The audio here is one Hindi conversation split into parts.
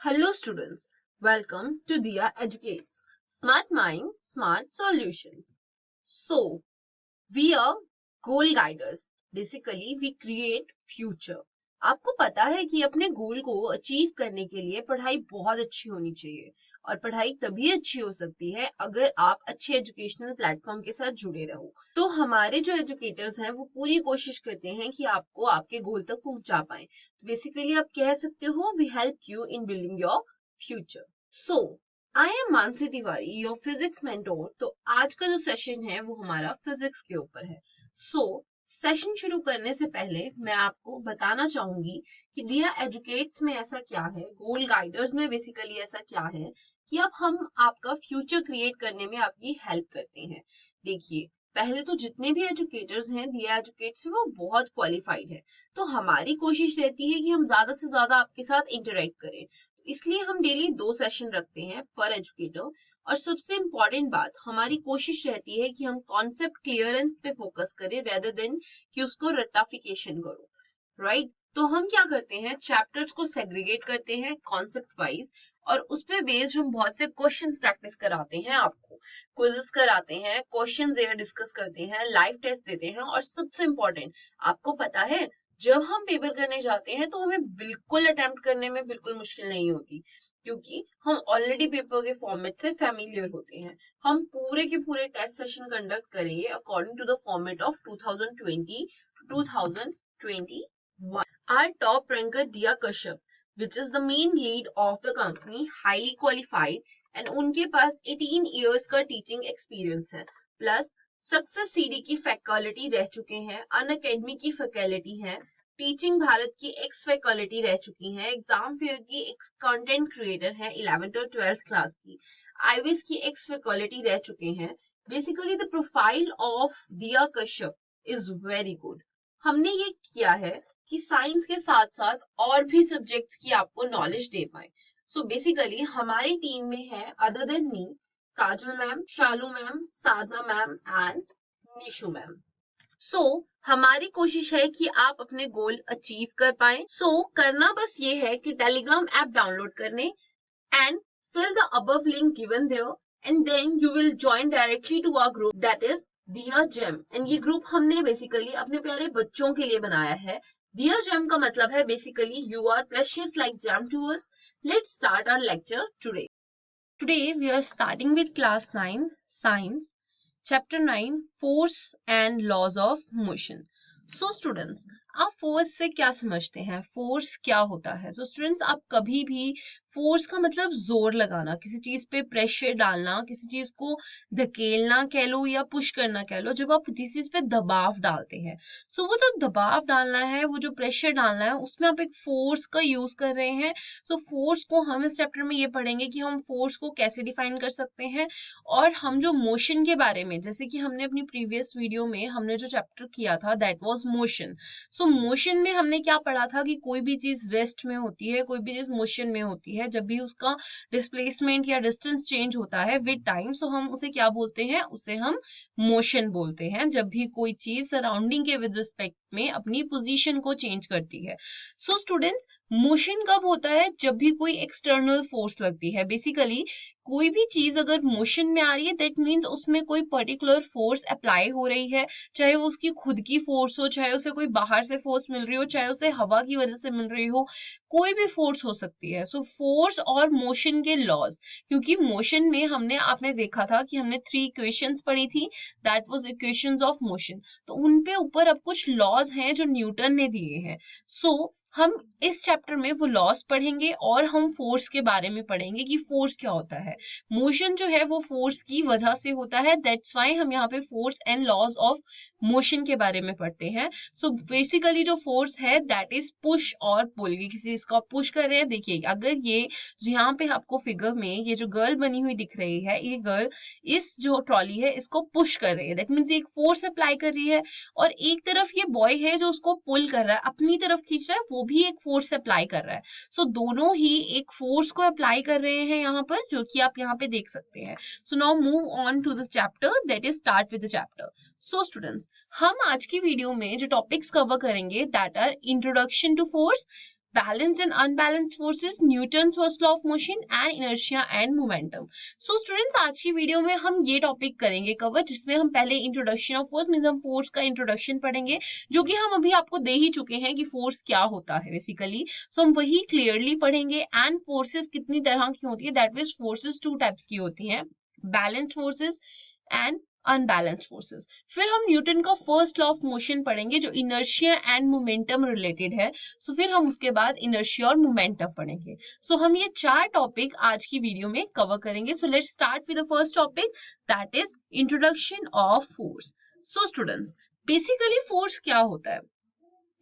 Hello students, welcome to Dia Educates. Smart Mind, Smart Solutions. So, we are goal guiders. Basically, we create future. आपको पता है कि अपने गोल को अचीव करने के लिए पढ़ाई बहुत अच्छी होनी चाहिए और पढ़ाई तभी अच्छी हो सकती है अगर आप अच्छे एजुकेशनल प्लेटफॉर्म के साथ जुड़े रहो। तो हमारे जो एजुकेटर्स हैं वो पूरी कोशिश करते हैं कि आपको आपके गोल तक पहुंचा पाए। तो बेसिकली आप कह सकते हो we help you in building your future. So I am Mansi Tiwari your physics mentor. तो आज का जो सेशन है वो हमारा फिजिक्स के ऊपर है। सेशन शुरू करने से पहले मैं आपको बताना चाहूंगी कि दिया एजुकेट्स में ऐसा क्या है, गोल गाइडर्स में बेसिकली ऐसा क्या है कि अब हम आपका फ्यूचर क्रिएट करने में आपकी हेल्प करते हैं। देखिए, पहले तो जितने भी एजुकेटर्स हैं दिया एजुकेट्स में वो बहुत क्वालिफाइड है, तो हमारी कोशिश रहती है कि हम ज्यादा से ज्यादा आपके साथ इंटरेक्ट करें। इसलिए हम डेली 2 सेशन रखते हैं पर एजुकेटर। और सबसे इम्पोर्टेंट बात, हमारी कोशिश रहती है कि हम कॉन्सेप्ट क्लियरेंस पे फोकस करें रेदर देन कि उसको रट्टाफिकेशन करो, राइट? तो हम क्या करते हैं, चैप्टर्स को सेग्रीगेट करते हैं कॉन्सेप्ट वाइज और उस पे बेस्ड हम बहुत से क्वेश्चंस प्रैक्टिस कराते हैं, आपको क्विज़ेस कराते हैं, क्वेश्चंस डिस्कस करते हैं, लाइव टेस्ट देते हैं। और सबसे इम्पोर्टेंट, आपको पता है जब हम पेपर करने जाते हैं तो हमें बिल्कुल अटेम्प्ट करने में बिल्कुल मुश्किल नहीं होती, क्योंकि हम ऑलरेडी पेपर के फॉर्मेट से फैमिलियर होते हैं। हम पूरे के पूरे टेस्ट सेशन कंडक्ट करेंगे according to the format of 2020 to 2021. Our top ranker Diya Kashyap, which is the main lead of the company, highly qualified, and उनके पास 18 years का टीचिंग एक्सपीरियंस है, प्लस सक्सेस सीडी की फैकल्टी रह चुके हैं, अन अकेडमी की फैकल्टी है, टीचिंग भारत की एक्स फैकल्टी रह चुकी हैं, एग्जाम फेयर की एक्स कंटेंट क्रिएटर है 11th और 12th क्लास की, आईविस की एक्स फैकल्टी रह चुके हैं। बेसिकली द प्रोफाइल ऑफ दिया कश्यप इज वेरी गुड। हमने ये किया है कि साइंस के साथ साथ और भी सब्जेक्ट्स की आपको नॉलेज दे पाए। सो बेसिकली हमारी टीम में है other than me Kajal ma'am, Shalu ma'am, Sadhana ma'am and Nishu ma'am. हमारी कोशिश है कि आप अपने गोल अचीव कर पाए। करना बस ये है कि टेलीग्राम ऐप डाउनलोड करने and fill the above link given there and then you will join directly to our group that is दिया जेम। एंड ये ग्रुप हमने बेसिकली अपने प्यारे बच्चों के लिए बनाया है। दिया जेम का मतलब है basically you are precious like gem to us. Let's start our lecture today. Today we are starting with class 9 science chapter 9 force and laws of motion. So students, आप फोर्स से क्या समझते हैं, फोर्स क्या होता है? स्टूडेंट्स, आप कभी भी फोर्स का मतलब जोर लगाना, किसी चीज पे प्रेशर डालना, किसी चीज को धकेलना कह लो या पुश करना कह लो। जब आप किसी चीज पे दबाव डालते हैं, वो जो दबाव डालना है, वो जो प्रेशर डालना है, उसमें आप एक फोर्स का यूज कर रहे हैं। फोर्स को हम इस चैप्टर में ये पढ़ेंगे कि हम फोर्स को कैसे डिफाइन कर सकते हैं। और हम जो मोशन के बारे में, जैसे कि हमने अपनी प्रीवियस वीडियो में हमने जो चैप्टर किया था दैट वाज मोशन। मोशन में हमने क्या पढ़ा था कि कोई भी चीज रेस्ट में होती है, कोई भी चीज मोशन में होती है, जब भी उसका डिस्प्लेसमेंट या डिस्टेंस चेंज होता है विद टाइम, हम उसे क्या बोलते हैं, उसे हम मोशन बोलते हैं। जब भी कोई चीज सराउंडिंग के विद रिस्पेक्ट में अपनी पोजीशन को चेंज करती है। स्टूडेंट्स, मोशन कब होता है? जब भी कोई एक्सटर्नल फोर्स लगती है। बेसिकली कोई भी चीज अगर मोशन में आ रही है दैट मीन्स उसमें कोई पर्टिकुलर फोर्स अप्लाई हो रही है, चाहे वो उसकी खुद की फोर्स हो, चाहे उसे कोई बाहर से फोर्स मिल रही हो, चाहे उसे हवा की वजह से मिल रही हो, कोई भी फोर्स हो सकती है। फोर्स और मोशन के लॉज, क्योंकि मोशन में आपने देखा था कि हमने 3 इक्वेशंस पढ़ी थी, that was equations of motion. तो उनपे ऊपर अब कुछ लॉज हैं जो न्यूटन ने दिए हैं। हम इस चैप्टर में वो लॉज पढ़ेंगे और हम फोर्स के बारे में पढ़ेंगे कि फोर्स क्या होता है। मोशन जो है वो फोर्स की वजह से होता है, दैट्स व्हाई हम यहाँ पे force and laws of motion के बारे में पढ़ते हैं। बेसिकली जो फोर्स है दैट इज पुश और पुल। किसी चीज को पुश कर रहे हैं, देखिए अगर ये यहाँ पे आपको फिगर में ये जो गर्ल बनी हुई दिख रही है, ये गर्ल इस जो ट्रॉली है इसको पुश कर रही है, दैट मीन्स एक फोर्स अप्लाई कर रही है। और एक तरफ ये बॉय है जो उसको पुल कर रहा है, अपनी तरफ खींच रहा है, वो भी एक फोर्स अप्लाई कर रहा है। दोनों ही एक फोर्स को अप्लाई कर रहे हैं यहाँ पर, जो कि आप यहाँ पे देख सकते हैं। Now move on to the chapter, that is start with the chapter. Students, हम आज की वीडियो में जो टॉपिक्स कवर करेंगे that are introduction to force, balanced and unbalanced forces, Newton's first law of motion and inertia and momentum. So students, आज की वीडियो में हम ये टॉपिक करेंगे कवर, जिसमें हम पहले इंट्रोडक्शन ऑफ फोर्स मींस हम फोर्स का इंट्रोडक्शन पढ़ेंगे, जो कि हम अभी आपको दे ही चुके हैं कि फोर्स क्या होता है बेसिकली. सो हम वही क्लियरली पढ़ेंगे. एंड फोर्सेस कितनी तरह की होती है, दैट मींस फोर्सेस 2 टाइप्स की होती हैं, balanced forces and unbalanced forces. फिर हम न्यूटन का फर्स्ट लॉ ऑफ मोशन पढ़ेंगे जो इनर्शिया एंड मोमेंटम रिलेटेड है. सो फिर हम उसके बाद इनर्शिया और मोमेंटम पढ़ेंगे. सो हम ये 4 टॉपिक आज की वीडियो में कवर करेंगे. सो let's start with the first topic, that is introduction of force. So students, basically force क्या होता है,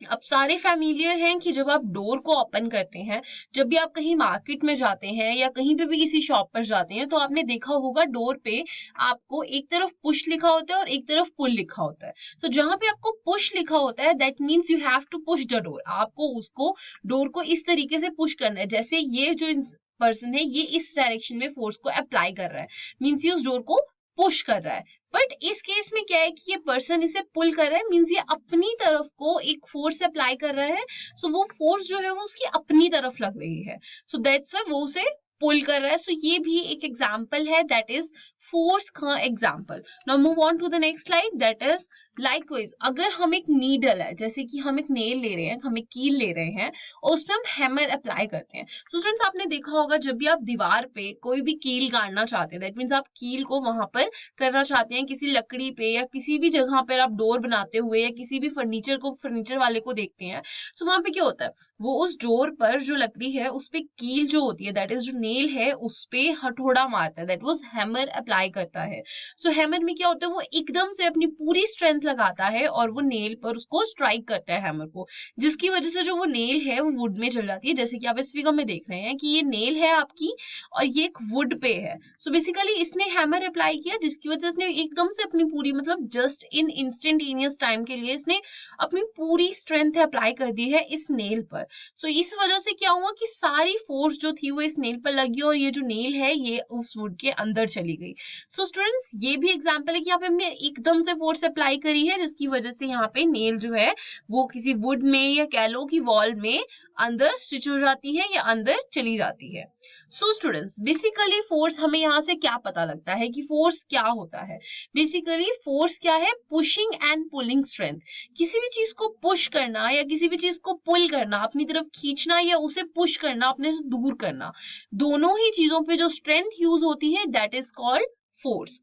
अब सारे फैमिलियर हैं कि जब आप डोर को ओपन करते हैं, जब भी आप कहीं मार्केट में जाते हैं या कहीं पे भी किसी शॉप पर जाते हैं, तो आपने देखा होगा डोर पे आपको एक तरफ पुश लिखा होता है और एक तरफ पुल लिखा होता है. तो जहां पे आपको पुश लिखा होता है, that means you have to push the door. आपको उसको डोर को इस तरीके से पुश करना है, जैसे ये जो पर्सन है ये इस डायरेक्शन में फोर्स को अप्लाई कर रहा है, मीन्स ये उस डोर को पुश कर रहा है. बट इस केस में क्या है कि ये पर्सन इसे पुल कर रहा है, मीन्स ये अपनी तरफ को एक फोर्स अप्लाई कर रहा है. सो वो फोर्स जो है वो उसकी अपनी तरफ लग रही है, सो दैट्स व्हाई वो उसे पुल कर रहा है. सो ये भी एक एग्जांपल है, दैट इज फोर्स का example. Now move on to the next slide, that is likewise अगर हम एक नीडल है, जैसे कि हम एक नेल ले रहे हैं, हम एक कील ले रहे हैं और उसमें हम हैमर अप्लाई करते हैं. सो स्टूडेंट्स, आपने देखा होगा जब भी आप दीवार पे कोई भी कील गाड़ना चाहते हैं, दैट मीन्स आप कील को वहां पर करना चाहते हैं किसी लकड़ी पे या किसी भी जगह पर आप डोर बनाते हुए या किसी भी फर्नीचर वाले को देखते हैं. तो वहां पे क्या होता है, वो उस डोर पर जो लकड़ी है उस पे कील जो होती है, दैट इज जो नेल है, उस पे हथौड़ा मारता है, दैट वाज हैमर अप्लाई करता है. सो हैमर में क्या होता है, वो एकदम से अपनी पूरी स्ट्रेंथ लगाता है और वो नेल पर उसको स्ट्राइक करता है हैमर को, जिसकी वजह से जो वो नेल है वो वुड में चल जाती है, जैसे कि आप इस फिगर में देख रहे हैं कि ये नेल है आपकी और ये एक वुड पे है. सो बेसिकली इसने हैमर अप्लाई किया, जिसकी वजह से इसने एकदम से अपनी पूरी मतलब जस्ट इन इंस्टेंटेनियस टाइम के लिए इसने अपनी पूरी स्ट्रेंथ अप्लाई कर दी है इस नेल पर. सो इस वजह से क्या हुआ कि सारी फोर्स जो थी वो इस नेल पर लगी और ये जो नेल है ये उस वुड के अंदर चली गई. सो स्टूडेंट्स, ये भी एग्जांपल है कि यहाँ पे हमने एकदम से फोर्स अप्लाई करी है, जिसकी वजह से यहाँ पे नेल जो है वो किसी वुड में या कह लो कि वॉल में अंदर स्टिच हो जाती है या अंदर चली जाती है. सो स्टूडेंट्स, बेसिकली फोर्स हमें यहाँ से क्या पता लगता है कि फोर्स क्या होता है. बेसिकली फोर्स क्या है, पुशिंग एंड पुलिंग स्ट्रेंथ. किसी भी चीज को पुश करना या किसी भी चीज को पुल करना, अपनी तरफ खींचना या उसे पुश करना, अपने से दूर करना, दोनों ही चीजों पे जो स्ट्रेंथ यूज होती है, that is called force.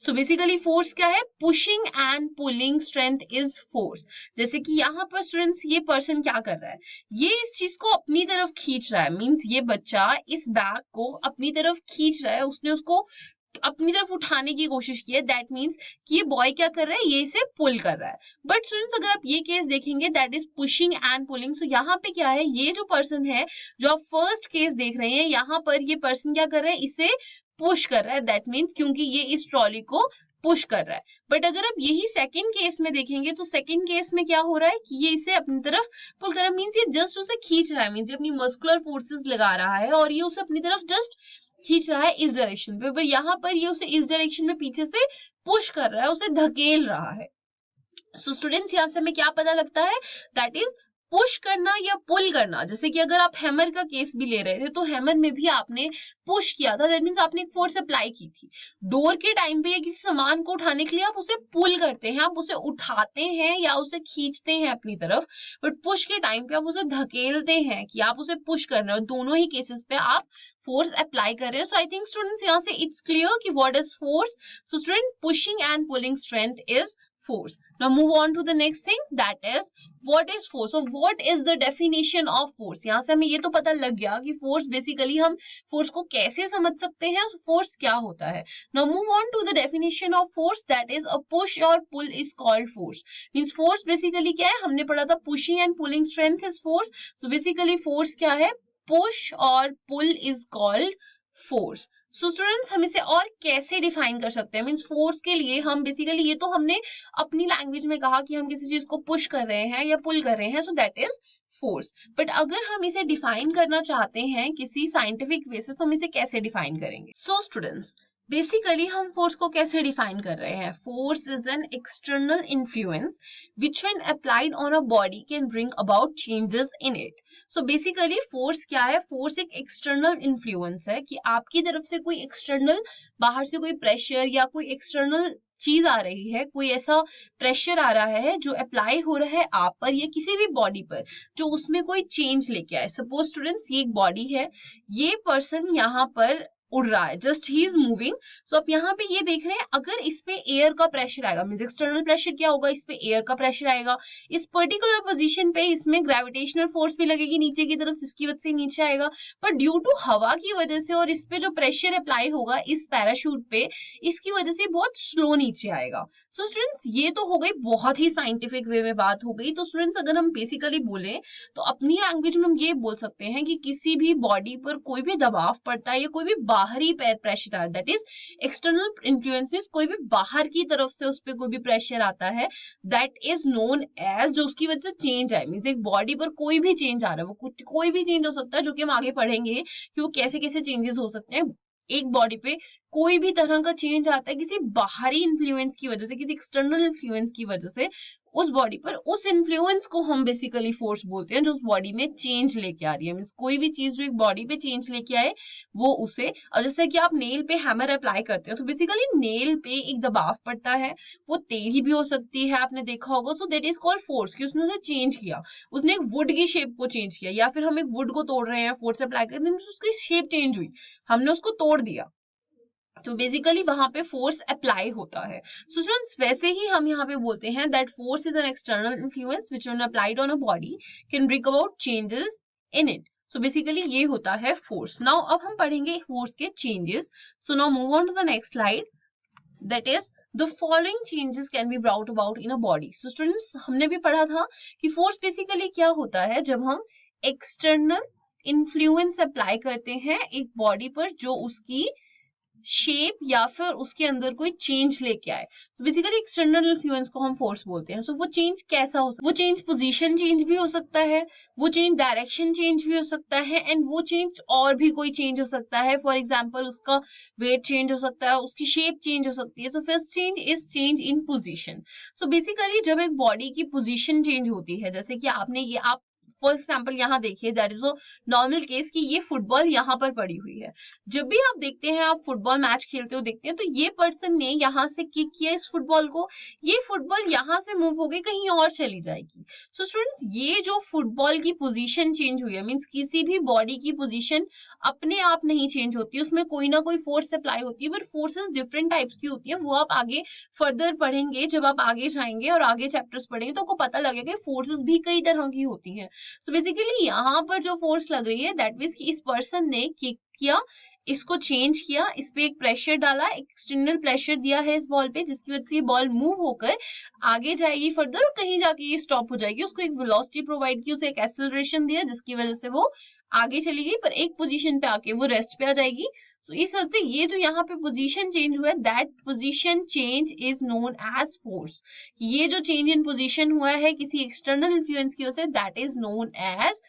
So basically force क्या है, pushing and pulling strength is force. जैसे कि यहाँ पर स्टूडेंट्स ये पर्सन क्या कर रहा है, ये इस चीज को अपनी तरफ खींच रहा है, मींस ये बच्चा इस बैग को अपनी तरफ खींच रहा है, उसने उसको अपनी तरफ उठाने की कोशिश की है, दैट मीन्स कि ये बॉय क्या कर रहा है, ये इसे पुल कर रहा है. बट स्टूडेंट्स, अगर आप ये केस देखेंगे, that is pushing and pulling. So यहाँ पे क्या है, ये जो पर्सन है जो आप फर्स्ट केस देख रहे हैं, यहाँ पर ये पर्सन क्या कर रहा है, इसे पुश कर रहा है, दैट मीन्स क्योंकि ये इस ट्रॉली को पुश कर रहा है. बट अगर आप यही सेकंड केस में देखेंगे, तो सेकंड केस में क्या हो रहा है कि ये इसे अपनी तरफ पुल कर रहा है, मीन्स ये जस्ट उसे खींच रहा है, मीन्स ये अपनी मस्कुलर फोर्सेस लगा रहा है और ये उसे अपनी तरफ जस्ट खींच रहा है इस डायरेक्शन पे. यहाँ पर ये उसे इस डायरेक्शन में पीछे से पुश कर रहा है, उसे धकेल रहा है. सो स्टूडेंट्स, यहाँ से हमें क्या पता लगता है, दैट इज पुश करना या पुल करना. जैसे कि अगर आप हैमर का केस भी ले रहे थे, तो हैमर में भी आपने पुश किया था, दैट मींस आपने एक फोर्स अप्लाई की थी. डोर के टाइम पे या किसी सामान को उठाने के लिए आप उसे पुल करते हैं, आप उसे उठाते हैं या उसे खींचते हैं अपनी तरफ. बट पुश के टाइम पे आप उसे धकेलते हैं कि आप उसे पुश कर रहे हो. दोनों ही केसेस पे आप फोर्स अप्लाई कर रहे हो. सो आई थिंक स्टूडेंट्स, यहाँ से इट्स क्लियर कि what is force. So student, pushing and pulling strength is force. Now move on to the next thing, that is what is force. So what is the definition of force? यहाँ से हमें ये तो पता लग गया कि force बेसिकली हम force को कैसे समझ सकते हैं, force क्या होता है. Now move on to the definition of force, that is a push or pull is called force. Means force basically क्या है, हमने पढ़ा था pushing and pulling strength is force. So basically force क्या है, push और pull is called force. So students, हम इसे और कैसे डिफाइन कर सकते हैं, मींस फोर्स के लिए हम बेसिकली ये तो हमने अपनी लैंग्वेज में कहा कि हम किसी चीज को पुश कर रहे हैं या पुल कर रहे हैं, सो दैट इज फोर्स. बट अगर हम इसे डिफाइन करना चाहते हैं किसी साइंटिफिक वे से, तो हम इसे कैसे डिफाइन करेंगे. सो स्टूडेंट्स, बेसिकली हम फोर्स को कैसे डिफाइन कर रहे हैं? Force is an external influence which when applied on a body can bring about changes in it. So basically force क्या है? फोर्स एक एक्सटर्नल इन्फ्लुएंस है कि आपकी तरफ से कोई एक्सटर्नल, बाहर से कोई प्रेशर या कोई एक्सटर्नल चीज आ रही है, कोई ऐसा प्रेशर आ रहा है जो अप्लाई हो रहा है आप पर या किसी भी बॉडी पर, जो उसमें कोई चेंज लेके आए। सपोज स्टूडेंट्स, ये एक बॉडी है, ये पर्सन यहाँ पर उड़ रहा है, जस्ट ही इज मूविंग। सो आप यहाँ पे ये देख रहे हैं, अगर इस पे एयर का प्रेशर आएगा, मीन एक्सटर्नल प्रेशर क्या होगा, इस पे एयर का प्रेशर आएगा, इस पर्टिकुलर पोजीशन पे इसमें ग्रेविटेशनल फोर्स भी लगेगी नीचे की तरफ, जिसकी वजह से नीचे आएगा। पर ड्यू टू हवा की वजह से और इस पे जो प्रेशर अप्लाई होगा इस पैराशूट पे, इसकी वजह से बहुत स्लो नीचे आएगा। सो स्टूडेंट्स, ये तो हो गई बहुत ही साइंटिफिक वे में बात हो गई। तो स्टूडेंट्स, अगर हम बेसिकली बोले तो अपनी लैंग्वेज में हम ये बोल सकते हैं कि किसी भी बॉडी पर कोई भी दबाव पड़ता है या कोई भी बाहरी प्रेशर आता है, that is external influence, means कोई भी बाहर की तरफ से उस पर कोई भी प्रेशर आता है, दैट इज नोन एज, जो उसकी वजह से चेंज है, मींस एक बॉडी पर कोई भी चेंज आ रहा है, वो कोई भी चेंज हो सकता है, जो कि हम आगे पढ़ेंगे कि वो कैसे कैसे चेंजेस हो सकते हैं। एक बॉडी पे कोई भी तरह का चेंज आता है किसी बाहरी इन्फ्लुएंस की वजह से, किसी एक्सटर्नल इन्फ्लुएंस की वजह से उस बॉडी पर, उस इन्फ्लुएंस को हम बेसिकली फोर्स बोलते हैं, जो उस बॉडी में चेंज लेके आ रही है। मींस कोई भी चीज जो एक बॉडी पे चेंज लेके आए वो उसे, और जैसे कि आप नेल पे हैमर अप्लाई करते हो तो बेसिकली नेल पे एक दबाव पड़ता है, वो तेज भी हो सकती है, आपने देखा होगा। सो दैट इज कॉल्ड फोर्स, कि उसने उसे चेंज किया, उसने एक वुड की शेप को चेंज किया, या फिर हम एक वुड को तोड़ रहे हैं, फोर्स अप्लाई करते हैं, उसकी शेप चेंज हुई, हमने उसको तोड़ दिया, तो बेसिकली वहां पे फोर्स अप्लाई होता है। सो स्टूडेंट्स, वैसे ही हम यहाँ पे बोलते हैं that force is an external influence which when applied on a body can bring about changes in it. So basically ये होता है फोर्स। नाउ अब हम पढ़ेंगे फोर्स के changes. So now move on to the next slide, that is the following changes can be brought about in a body. So students, हमने भी पढ़ा था कि फोर्स बेसिकली क्या होता है, जब हम एक्सटर्नल इन्फ्लुएंस अप्लाई करते हैं एक बॉडी पर, जो उसकी शेप या फिर उसके अंदर कोई चेंज लेके आए। तो बेसिकली एक्सटर्नल इन्फ्लुएंस को हम फोर्स बोलते हैं। सो वो चेंज कैसा हो सकता है? वो चेंज पोजीशन चेंज भी हो सकता है, वो चेंज डायरेक्शन चेंज भी हो सकता है, एंड वो चेंज और भी कोई चेंज हो सकता है। फॉर एग्जाम्पल, उसका वेट चेंज हो सकता है, उसकी शेप चेंज हो सकती है। तो first change is change in position. So basically जब एक बॉडी की पोजीशन चेंज होती है, जैसे कि आपने ये, आप फॉर एग्जाम्पल यहाँ देखिए, that is a normal case कि ये फुटबॉल यहाँ पर पड़ी हुई है। जब भी आप देखते हैं, आप फुटबॉल मैच खेलते हो देखते हैं, तो ये पर्सन ने यहाँ से किक किया इस फुटबॉल को, ये फुटबॉल यहाँ से मूव हो गई, कहीं और चली जाएगी। सो स्टूडेंट्स, ये जो फुटबॉल की पोजीशन चेंज हुई है, मींस किसी भी बॉडी की पोजीशन अपने आप नहीं चेंज होती, उसमें कोई ना कोई फोर्स अप्लाई होती है, बट फोर्सेस डिफरेंट टाइप्स की होती है। वो आप आगे फर्दर पढ़ेंगे, जब आप आगे जाएंगे और आगे चैप्टर्स पढ़ेंगे तो आपको पता लगेगा कि फोर्सेस भी कई तरह की होती हैं। तो बेसिकली यहाँ पर जो फोर्स लग रही है, दैट मींस कि इस पर्सन ने किक किया, इसको चेंज किया, इस पे एक प्रेशर डाला, एक्सटर्नल प्रेशर दिया है इस बॉल पे, जिसकी वजह से ये बॉल मूव होकर आगे जाएगी फर्दर, और कहीं जाके ये स्टॉप हो जाएगी। उसको एक वेलोसिटी प्रोवाइड की, उसे एक एक्सेलरेशन दिया, जिसकी वजह से वो आगे चली गई, पर एक पोजीशन पे आके वो रेस्ट पे आ जाएगी। तो इस वजह से ये जो यहाँ पे पोजीशन चेंज हुआ है, that position change is known as force. ये जो चेंज इन पोजीशन हुआ है किसी एक्सटर्नल इन्फ्लुएंस की वजह से, that is known as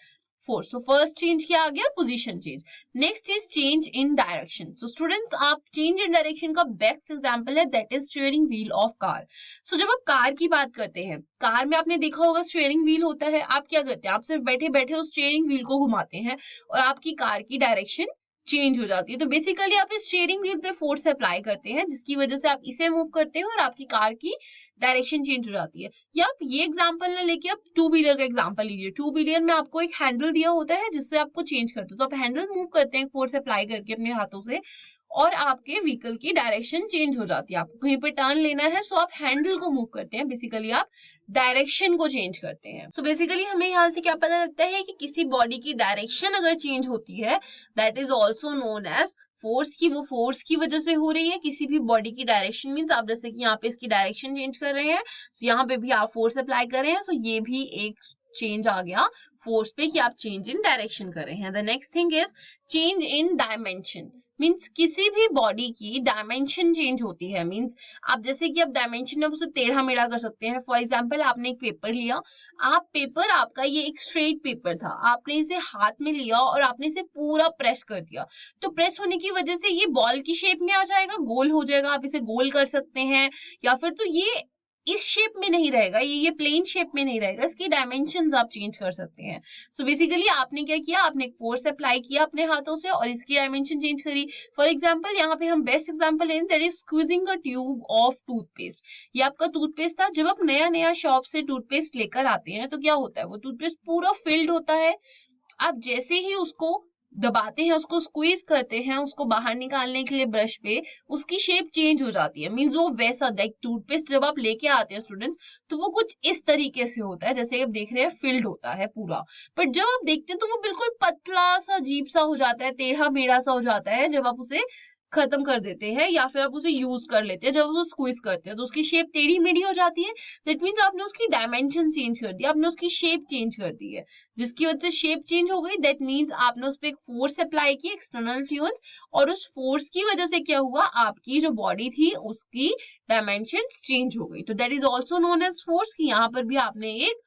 force. So first change क्या आ गया? Position change. Next is change in direction. So students, आप चेंज इन डायरेक्शन का बेस्ट एग्जांपल है, that is steering wheel of car. So जब आप कार की बात करते हैं, कार में आपने देखा होगा स्टीयरिंग व्हील होता है। आप क्या करते हैं? आप सिर्फ बैठे बैठे उस स्टीयरिंग व्हील को घुमाते हैं और आपकी कार की डायरेक्शन चेंज हो जाती है। तो बेसिकली आप इस स्टीयरिंग व्हील पे फोर्स अप्लाई करते हैं, जिसकी वजह से आप इसे मूव करते हैं और आपकी कार की डायरेक्शन चेंज हो जाती है। या आप ये एग्जांपल ना लेके आप टू व्हीलर का एग्जांपल लीजिए। टू व्हीलर में आपको एक हैंडल दिया होता है जिससे आपको चेंज करते हो, तो आप हैंडल मूव करते हैं फोर्स अप्लाई करके अपने हाथों से, और आपके व्हीकल की डायरेक्शन चेंज हो जाती है। आपको कहीं पे टर्न लेना है, सो आप हैंडल को मूव करते हैं, बेसिकली आप डायरेक्शन को चेंज करते हैं। सो बेसिकली हमें यहाँ से क्या पता लगता है कि किसी बॉडी की डायरेक्शन अगर चेंज होती है, that is also known as force. की वो फोर्स की वजह से हो रही है किसी भी बॉडी की डायरेक्शन, मींस आप जैसे कि यहाँ पे इसकी डायरेक्शन चेंज कर रहे हैं, तो यहाँ पे भी आप फोर्स अप्लाई कर रहे हैं, सो ये भी एक चेंज आ गया फोर्स पे कि आप चेंज इन डायरेक्शन कर रहे हैं। The next thing is change in dimension, means किसी भी बॉडी की डायमेंशन चेंज होती है। मीन्स आप जैसे कि आप डायमेंशन में उसे टेढ़ा मेढ़ा कर सकते हैं। फॉर एग्जाम्पल आपने एक पेपर लिया, आप पेपर आपका ये एक स्ट्रेट पेपर था, आपने इसे हाथ में लिया और आपने इसे पूरा प्रेस कर दिया, तो प्रेस होने की वजह से ये बॉल की शेप में आ जाएगा, गोल हो जाएगा, आप इसे गोल कर सकते हैं, या फिर तो ये इस शेप में नहीं रहेगा, ये प्लेन शेप में नहीं रहेगा, इसकी डायमेंशंस आप चेंज कर सकते हैं। सो बेसिकली आपने क्या किया, आपने एक फोर्स अप्लाई किया अपने हाथों से और इसकी डायमेंशन चेंज करी। फॉर एग्जांपल यहाँ पे हम बेस्ट एग्जांपल लें, that is squeezing a tube of toothpaste. ये आपका टूथपेस्ट था, जब आप नया नया शॉप से टूथपेस्ट लेकर आते हैं तो क्या होता है, वो टूथपेस्ट पूरा फिल्ड होता है। आप जैसे ही उसको दबाते हैं, उसको स्क्वीज करते हैं, उसको बाहर निकालने के लिए ब्रश पे, उसकी शेप चेंज हो जाती है। मीन्स वो वैसा लाइक टूथपेस्ट जब आप लेके आते हैं स्टूडेंट्स, तो वो कुछ इस तरीके से होता है, जैसे आप देख रहे हैं फिल्ड होता है पूरा, बट जब आप देखते हैं तो वो बिल्कुल पतला सा अजीब सा हो जाता है, टेढ़ा मेढ़ा सा हो जाता है जब आप उसे खत्म कर देते हैं या फिर आप उसे यूज कर लेते हैं। जब उसे स्क्वीज करते हैं तो उसकी शेप टेढ़ी मेढ़ी हो जाती है। दैट मीन्स आपने उसकी डायमेंशन चेंज कर दी, आपने उसकी शेप चेंज कर दी है, जिसकी वजह से शेप चेंज हो गई। दैट मीन्स आपने उस पर एक फोर्स अप्लाई की, एक्सटर्नल इन्फ्लुएंस, और उस फोर्स की वजह से क्या हुआ, आपकी जो बॉडी थी उसकी डायमेंशन चेंज हो गई। तो that is also known as force, की यहाँ पर भी आपने एक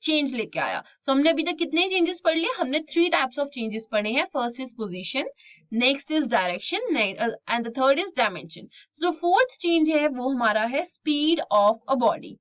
चेंज लेके आया। तो हमने अभी तक कितने चेंजेस पढ़ लिए, हमने 3 टाइप्स ऑफ चेंजेस पढ़े हैं। First is position, next is direction and the third is dimension. जो फोर्थ चेंज है वो हमारा है speed of a body.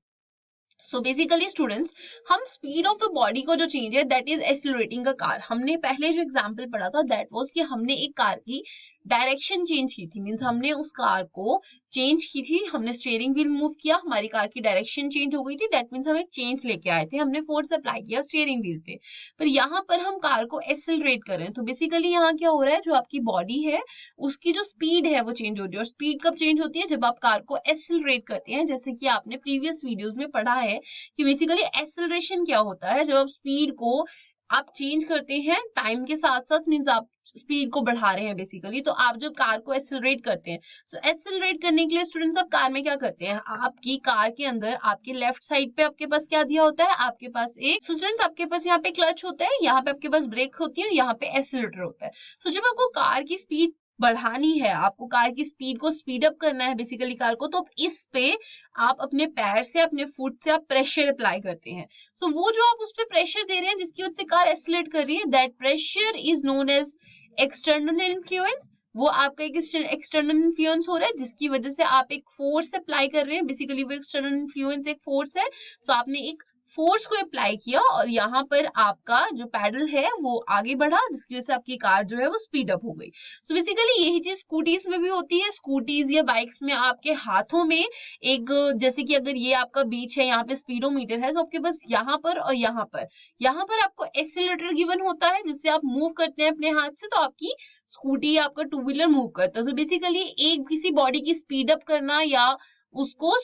So basically students, हम स्पीड ऑफ द बॉडी को जो चेंज है that is accelerating a car. हमने पहले जो एग्जांपल पढ़ा था दैट वाज कि हमने एक कार की डायरेक्शन चेंज की थी, मींस हमने उस कार को चेंज की थी, हमने स्टीयरिंग व्हील मूव किया, हमारी कार की डायरेक्शन चेंज हो गई थी। दैट मींस हम एक चेंज लेके आए थे, हमने फोर्स अप्लाई किया स्टीयरिंग व्हील पे। पर यहाँ पर हम कार को एक्सेलरेट कर रहे हैं, तो बेसिकली यहाँ क्या हो रहा है, जो आपकी बॉडी है उसकी जो स्पीड है वो चेंज हो रही है। और स्पीड कब चेंज होती है, जब आप कार को एक्सेलरेट करते हैं। जैसे कि आपने प्रीवियस वीडियोस में पढ़ा है कि बेसिकली एक्सेलरेशन क्या होता है, जब आप स्पीड को आप चेंज करते हैं टाइम के साथ साथ, मींस आप स्पीड को बढ़ा रहे हैं बेसिकली। तो आप जब कार को एक्सेलरेट करते हैं, तो एक्सेलरेट करने के लिए स्टूडेंट्स आप कार में क्या करते हैं, आपकी कार के अंदर आपके लेफ्ट साइड पे आपके पास क्या दिया होता है, आपके पास एक स्टूडेंट्स आपके पास यहाँ पे क्लच होता है, यहाँ पे आपके पास ब्रेक होती है और यहाँ पे एक्सेलरेटर होता है। तो जब आपको कार की स्पीड बढ़ानी है, आपको कार की स्पीड को स्पीड अप करना है बेसिकली कार को, तो इस पे आप अपने पैर से, अपने फुट से आप प्रेशर अप्लाई करते हैं। तो वो जो आप उस पे प्रेशर दे रहे हैं जिसकी वजह से कार एक्सेलरेट कर रही है, that pressure is known as external influence. वो आपका एक एक्सटर्नल इन्फ्लुएंस हो रहा है जिसकी वजह से आप एक फोर्स अप्लाई कर रहे हैं। बेसिकली वो एक्सटर्नल इन्फ्लुएंस एक फोर्स है। सो आपने एक फोर्स को अप्लाई किया और यहाँ पर आपका जो पैडल है वो आगे बढ़ा, जिसकी वजह से आपकी कार जो है वो स्पीड अप हो गई। सो बेसिकली यही चीज स्कूटीज में भी होती है। स्कूटीज या बाइक्स में आपके हाथों में एक, जैसे कि अगर ये आपका बीच है, यहाँ पे स्पीडोमीटर है, तो आपके पास यहाँ पर और यहाँ पर आपको एक्सीलरेटर गिवन होता है जिससे आप मूव करते हैं अपने हाथ से, तो आपकी स्कूटी, आपका टू व्हीलर मूव करता है। तो बेसिकली एक किसी बॉडी की स्पीड अप करना या उसको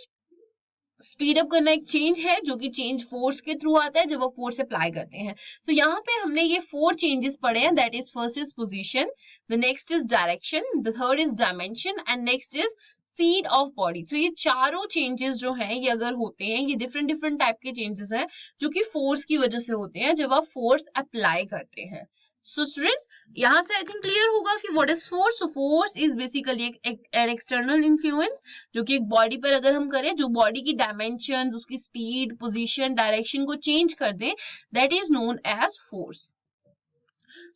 स्पीड अप करना एक चेंज है, जो कि चेंज फोर्स के थ्रू आता है जब वो फोर्स अप्लाई करते हैं। तो यहाँ पे हमने ये 4 चेंजेस पढ़े हैं, that is first is position, the next is direction, the third is dimension and next is speed of body. तो ये चारों चेंजेस जो हैं ये अगर होते हैं, ये डिफरेंट डिफरेंट टाइप के चेंजेस हैं जो कि फोर्स की वजह से होते हैं जब आप फोर्स अप्लाई करते हैं। सो स्टूडेंट्स, यहाँ से आई थिंक क्लियर होगा कि what is force. So force is basically N external influence जो कि एक बॉडी पर अगर हम करें, जो बॉडी की डायमेंशंस, उसकी स्पीड, पोजीशन, डायरेक्शन को चेंज कर दे, that is known as force.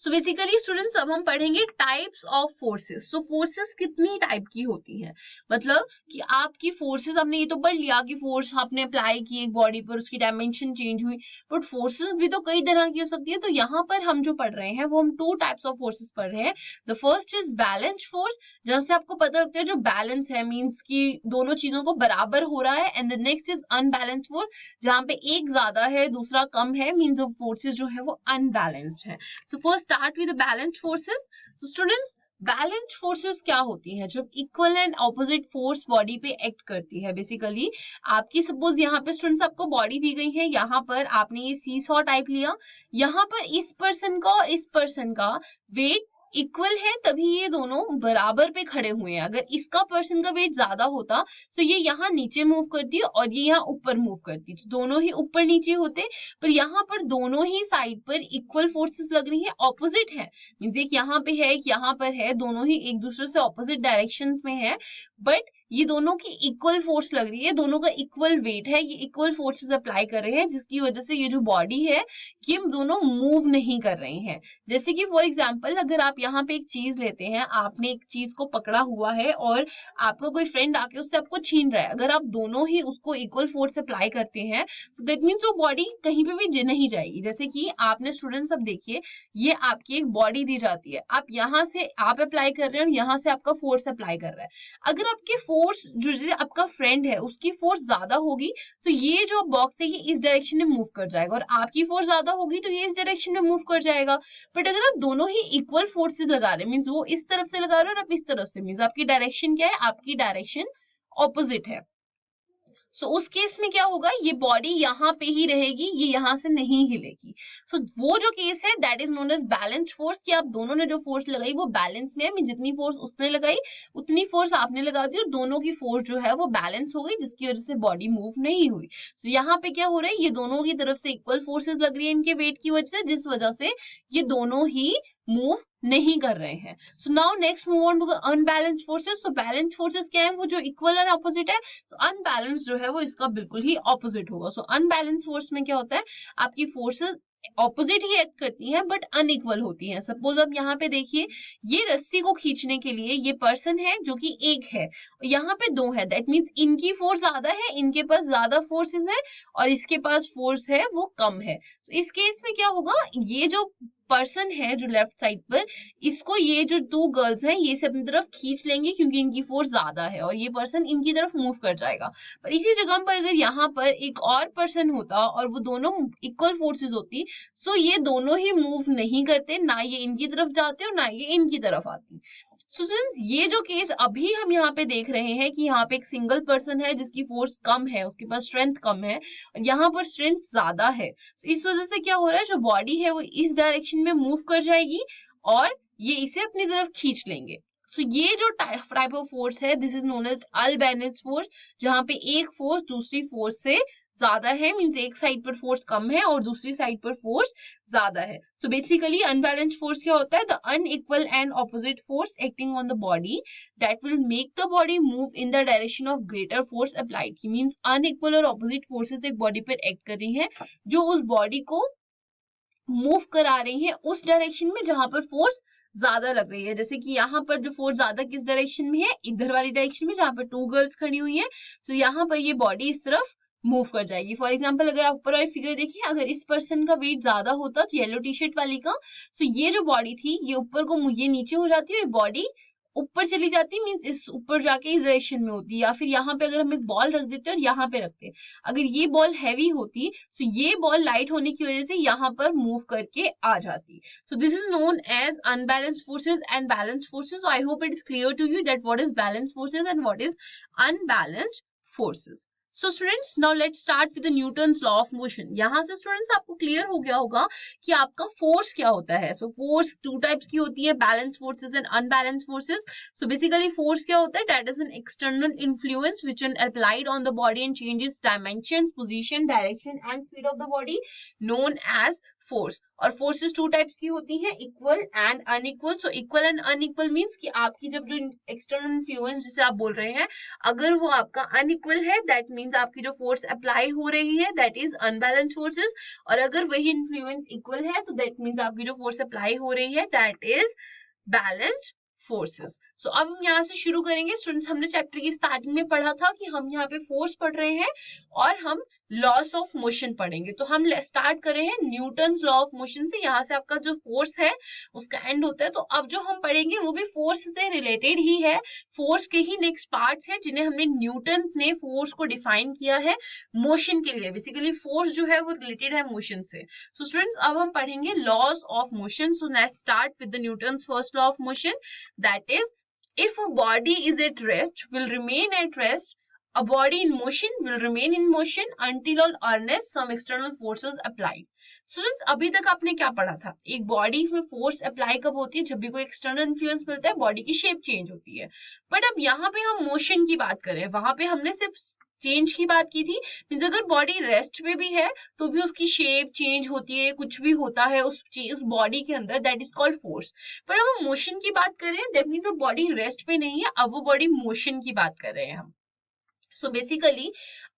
So basically students, अब हम पढ़ेंगे types of forces. So forces कितनी टाइप की होती हैं, मतलब कि आपकी फोर्सेस, आपने ये तो पढ़ लिया कि फोर्स आपने अप्लाई की एक बॉडी पर, उसकी डायमेंशन चेंज हुई, बट फोर्सेस भी तो कई तरह की हो सकती है। तो यहाँ पर हम जो पढ़ रहे हैं वो हम 2 टाइप्स ऑफ फोर्सेस पढ़ रहे हैं। The first is balance force, जहां से आपको पता लगता है जो बैलेंस है, मीन्स की दोनों चीजों को बराबर हो रहा है। And the next is unbalance force, जहां पे एक ज्यादा है दूसरा कम है, मीन्स ऑफ फोर्सेस जो है वो अनबैलेंस्ड है। So first start with balanced forces. तो स्टूडेंट्स, बैलेंस्ड फोर्सेस क्या होती है, जब equal and opposite force body पे एक्ट करती है। बेसिकली आपकी सपोज यहाँ पे स्टूडेंट्स आपको बॉडी दी गई है, यहाँ पर आपने ये सीसॉ टाइप लिया, यहाँ पर इस पर्सन का और इस पर्सन का वेट इक्वल है तभी ये दोनों बराबर पे खड़े हुए हैं। अगर इसका पर्सन का वेट ज्यादा होता तो ये यहाँ नीचे मूव करती और ये यहाँ ऊपर मूव करती, तो दोनों ही ऊपर नीचे होते। पर यहाँ पर दोनों ही साइड पर इक्वल फोर्सेस लग रही है, ऑपोजिट है, मींस एक यहाँ पे है एक यहाँ पर है, दोनों ही एक दूसरे से ऑपोजिट डायरेक्शंस में है, बट ये दोनों की इक्वल फोर्स लग रही है, दोनों का इक्वल वेट है, ये इक्वल फोर्सेस अप्लाई कर रहे हैं, जिसकी वजह से ये जो बॉडी है ये दोनों मूव नहीं कर रहे हैं। जैसे कि फॉर एग्जांपल अगर आप यहाँ पे एक चीज लेते हैं, आपने एक चीज को पकड़ा हुआ है और आपका कोई फ्रेंड आके उससे आपको छीन रहा है, अगर आप दोनों ही उसको इक्वल फोर्स अप्लाई करते हैं तो दैट मीन्स वो बॉडी कहीं पे भी नहीं जाएगी। जैसे कि आपने स्टूडेंट्स, अब देखिए ये आपकी एक बॉडी दी जाती है, आप यहाँ से आप अप्लाई कर रहे हैं और यहाँ से आपका फोर्स अप्लाई कर रहा है। अगर आपके फोर्स जो आपका फ्रेंड है उसकी फोर्स ज्यादा होगी तो ये जो बॉक्स है ये इस डायरेक्शन में मूव कर जाएगा, और आपकी फोर्स ज्यादा होगी तो ये इस डायरेक्शन में मूव कर जाएगा। बट अगर आप दोनों ही इक्वल फोर्सेस लगा रहे हैं, मींस वो इस तरफ से लगा रहे हो और आप इस तरफ से, मींस आपकी डायरेक्शन क्या है, आपकी डायरेक्शन ऑपोजिट है। सो उस केस में क्या होगा, ये बॉडी यहाँ पे ही रहेगी, ये यहाँ से नहीं हिलेगी। सो वो जो केस है that is known as balanced force, कि आप दोनों ने जो फोर्स लगाई वो बैलेंस में है, मीन जितनी फोर्स उसने लगाई उतनी फोर्स आपने लगा दी और दोनों की फोर्स जो है वो बैलेंस हो गई, जिसकी वजह से बॉडी मूव नहीं हुई। तो यहाँ पे क्या हो रहा है, ये दोनों की तरफ से इक्वल फोर्सेस लग रही है इनके वेट की वजह से, जिस वजह से ये दोनों ही मूव नहीं कर रहे हैं। So now next move on to the unbalanced forces. So balanced forces क्या है, वो जो इक्वल और ऑपोजिट है। तो अनबैलेंस जो है वो इसका बिल्कुल ही ऑपोजिट होगा। सो अनबैलेंस फोर्स में क्या होता है, आपकी फोर्सेस ऑपोजिट ही एक्ट करती हैं बट अनइक्वल होती हैं। सपोज अब यहाँ पे देखिए, ये रस्सी को खींचने के लिए ये पर्सन है जो कि एक है, यहाँ पे दो है, दैट मीन्स इनकी फोर्स ज्यादा है, इनके पास ज्यादा फोर्सेस है और इसके पास फोर्स है वो कम है। तो इस केस में क्या होगा, ये जो पर्सन है जो लेफ्ट साइड पर, इसको ये जो टू गर्ल्स हैं ये से अपनी तरफ खींच लेंगे क्योंकि इनकी फोर्स ज्यादा है और ये पर्सन इनकी तरफ मूव कर जाएगा। पर इसी जगह पर अगर यहाँ पर एक और पर्सन होता और वो दोनों इक्वल फोर्सेस होती, सो ये दोनों ही मूव नहीं करते, ना ये इनकी तरफ जाते और ना ये इनकी तरफ आती। सो सिंस ये जो केस अभी हम यहाँ पे देख रहे हैं कि यहाँ पे एक सिंगल पर्सन है जिसकी फोर्स कम है, उसके पास स्ट्रेंथ कम है, यहाँ पर स्ट्रेंथ ज्यादा है, तो इस वजह से क्या हो रहा है, जो बॉडी है वो इस डायरेक्शन में मूव कर जाएगी और ये इसे अपनी तरफ खींच लेंगे। सो ये जो टाइप ऑफ फोर्स है this is known as unbalanced force, जहाँ पे एक फोर्स दूसरी फोर्स से ज्यादा है, मींस एक साइड पर फोर्स कम है और दूसरी साइड पर फोर्स ज्यादा है। सो बेसिकली अनबैलेंस्ड फोर्स क्या होता है, the unequal and opposite force acting on the body that will make the body move in the direction of greater force applied. की मींस अनइक्वल और ऑपोजिट फोर्सेस एक बॉडी पर एक्ट कर रही है जो उस बॉडी को मूव करा रही है उस डायरेक्शन में जहां पर फोर्स ज्यादा लग रही है। जैसे कि यहाँ पर जो फोर्स ज्यादा किस डायरेक्शन में है, इधर वाली डायरेक्शन में जहां पर टू गर्ल्स खड़ी हुई है, तो यहाँ पर ये बॉडी इस तरफ मूव कर जाएगी। फॉर एग्जाम्पल अगर आप ऊपर वाली फिगर देखिए, अगर इस पर्सन का वेट ज्यादा होता तो येलो टी शर्ट वाली का, तो ये जो बॉडी थी ये ऊपर को ये नीचे हो जाती है और बॉडी ऊपर चली जाती, मींस इस ऊपर जाके इस डायरेक्शन में होती। या फिर यहाँ पे अगर हम एक बॉल रख देते और यहाँ पे रखते, अगर ये बॉल हैवी होती तो ये बॉल लाइट होने की वजह से यहाँ पर मूव करके आ जाती। So this is known as unbalanced forces and balanced forces. I hope it is clear to you that what is balanced forces and what is unbalanced forces. So students now let's start with the Newton's law of motion. यहाँ से स्टूडेंट्स आपको क्लियर हो गया होगा कि आपका फोर्स क्या होता है। सो फोर्स टू टाइप्स की होती है, balance forces and unbalanced forces. So basically force क्या होता है, that is an external influence which is applied on the body and changes dimensions, position, direction and speed of the body, known as force. और फोर्सेस टू टाइप्स की होती है, equal and unequal. So equal and unequal means कि आपकी जब जो एक्सटर्नल इन्फ्लुएंस जिसे आप बोल रहे हैं अगर वो आपका अनइक्वल है, दैट मींस आपकी जो फोर्स अप्लाई हो रही है दैट इज अनबैलेंस्ड फोर्सेस, और अगर वही इन्फ्लुएंस इक्वल है तो दैट मींस आपकी जो फोर्स अप्लाई हो रही है दैट इज बैलेंस्ड फोर्सेस। सो अब हम यहाँ से शुरू करेंगे स्टूडेंट्स। हमने चैप्टर की स्टार्टिंग में पढ़ा था कि हम यहाँ पे फोर्स पढ़ रहे हैं और हम लॉस ऑफ मोशन पढ़ेंगे। तो हम स्टार्ट कर रहे हैं न्यूटन्स लॉ ऑफ मोशन से। यहाँ से आपका जो फोर्स है उसका एंड होता है। तो अब जो हम पढ़ेंगे वो भी फोर्स से रिलेटेड ही है, फोर्स के ही नेक्स्ट पार्ट्स है जिन्हें हमने न्यूटन्स ने फोर्स को डिफाइन किया है मोशन के लिए। बेसिकली फोर्स जो है वो रिलेटेड है मोशन से। सो स्टूडेंट्स अब हम पढ़ेंगे laws of motion. So let's start with the Newton's first law of motion, that is if a body is at rest will remain at rest, a body in motion will remain in motion until or unless some external forces applied. Students अभी तक आपने क्या पढ़ा था, एक बॉडी में फोर्स अप्लाई कब होती है, जब भी कोई एक्सटर्नल इन्फ्लुएंस मिलता है बॉडी की शेप चेंज होती है। बट अब यहाँ पे हम मोशन की बात करें, वहां पे हमने सिर्फ चेंज की बात की थी, मीन्स अगर बॉडी रेस्ट पे भी है तो भी उसकी शेप चेंज होती है, कुछ भी होता है उस बॉडी के अंदर, दैट इज कॉल्ड फोर्स। पर अब हम मोशन की बात करें, दैट मीन्स वो बॉडी रेस्ट पे नहीं है, अब वो बॉडी मोशन की बात कर रहे हैं हम। सो बेसिकली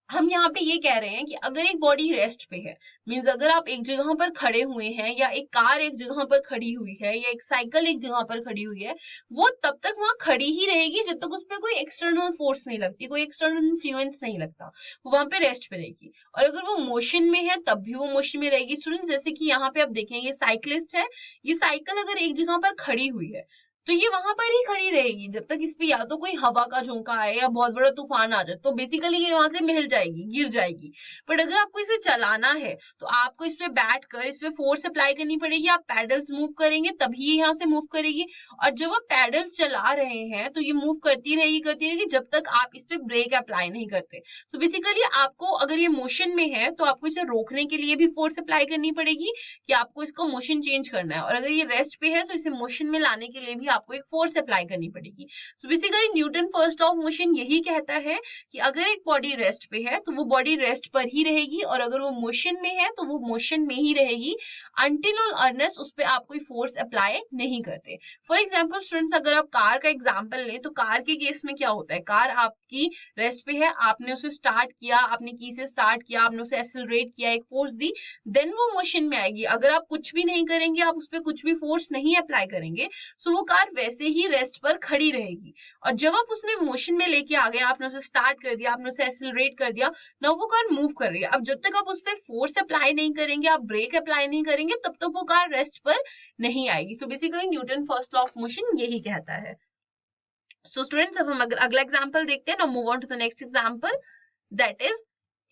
हम यहाँ पे ये कह रहे हैं कि अगर एक बॉडी रेस्ट पे है, मीन्स अगर आप एक जगह पर खड़े हुए हैं, या एक कार एक जगह पर खड़ी हुई है, या एक साइकिल एक जगह पर खड़ी हुई है, वो तब तक वहां खड़ी ही रहेगी जब तक उस पर कोई एक्सटर्नल फोर्स नहीं लगती, कोई एक्सटर्नल इन्फ्लुएंस नहीं लगता, वो वहां पे रेस्ट पे रहेगी। और अगर वो मोशन में है तब भी वो मोशन में रहेगी। स्टूडेंट्स जैसे कि यहाँ पे आप देखेंगे साइकिलिस्ट है, ये साइकिल अगर एक जगह पर खड़ी हुई है तो ये वहां पर ही खड़ी रहेगी जब तक इस पे या तो कोई हवा का झोंका आए या बहुत बड़ा तूफान आ जाए, तो बेसिकली ये वहां से मिल जाएगी, गिर जाएगी। बट अगर आपको इसे चलाना है तो आपको इस पे बैठ कर इस पे फोर्स अप्लाई करनी पड़ेगी, आप पैडल्स मूव करेंगे तभी ये यहाँ से मूव करेगी। और जब आप पैडल्स चला रहे हैं तो ये मूव करती रहेगी जब तक आप इस पे ब्रेक अप्लाई नहीं करते। तो बेसिकली आपको अगर ये मोशन में है तो आपको इसे रोकने के लिए भी फोर्स अप्लाई करनी पड़ेगी कि आपको इसका मोशन चेंज करना है, और अगर ये रेस्ट पे है तो इसे मोशन में लाने के लिए भी आपको एक फोर्स अप्लाई करनी पड़ेगी। So basically Newton first law of motion यही कहता है कि अगर एक बॉडी रेस्ट पे है तो वो बॉडी रेस्ट पर ही रहेगी, और अगर वो मोशन में है तो वो मोशन में ही रहेगी अनटिल और अनलेस उस पे आप कोई फोर्स अप्लाई नहीं करते। फॉर एग्जाम्पल स्टूडेंट्स अगर आप कार का एग्जाम्पल लें तो कार के केस में क्या होता है, कार आपकी रेस्ट पे है, आपने उसे स्टार्ट किया, आपने की से स्टार्ट किया, आपने उसे एक्सेलरेट किया, एक फोर्स दी, देन वो मोशन में आएगी। अगर आप कुछ भी नहीं करेंगे, आप उस पर कुछ भी फोर्स नहीं अप्लाई करेंगे, सो वो कार वैसे ही रेस्ट पर खड़ी रहेगी। और जब आप उसने मोशन में लेके आ गए, आपने उसे स्टार्ट कर दिया, आपने उसे एक्सेलरेट कर दिया, ना वो कार मूव कर रही है। अब जब तक आप उस पर फोर्स अप्लाई नहीं करेंगे, आप ब्रेक अप्लाई नहीं करेंगे, तब तक वो कार रेस्ट पर नहीं आएगी। So basically Newton first law of motion यही कहता है। सो स्टूडेंट्स अब हम अगला एग्जांपल देखते हैं। Now move on to the next example, that is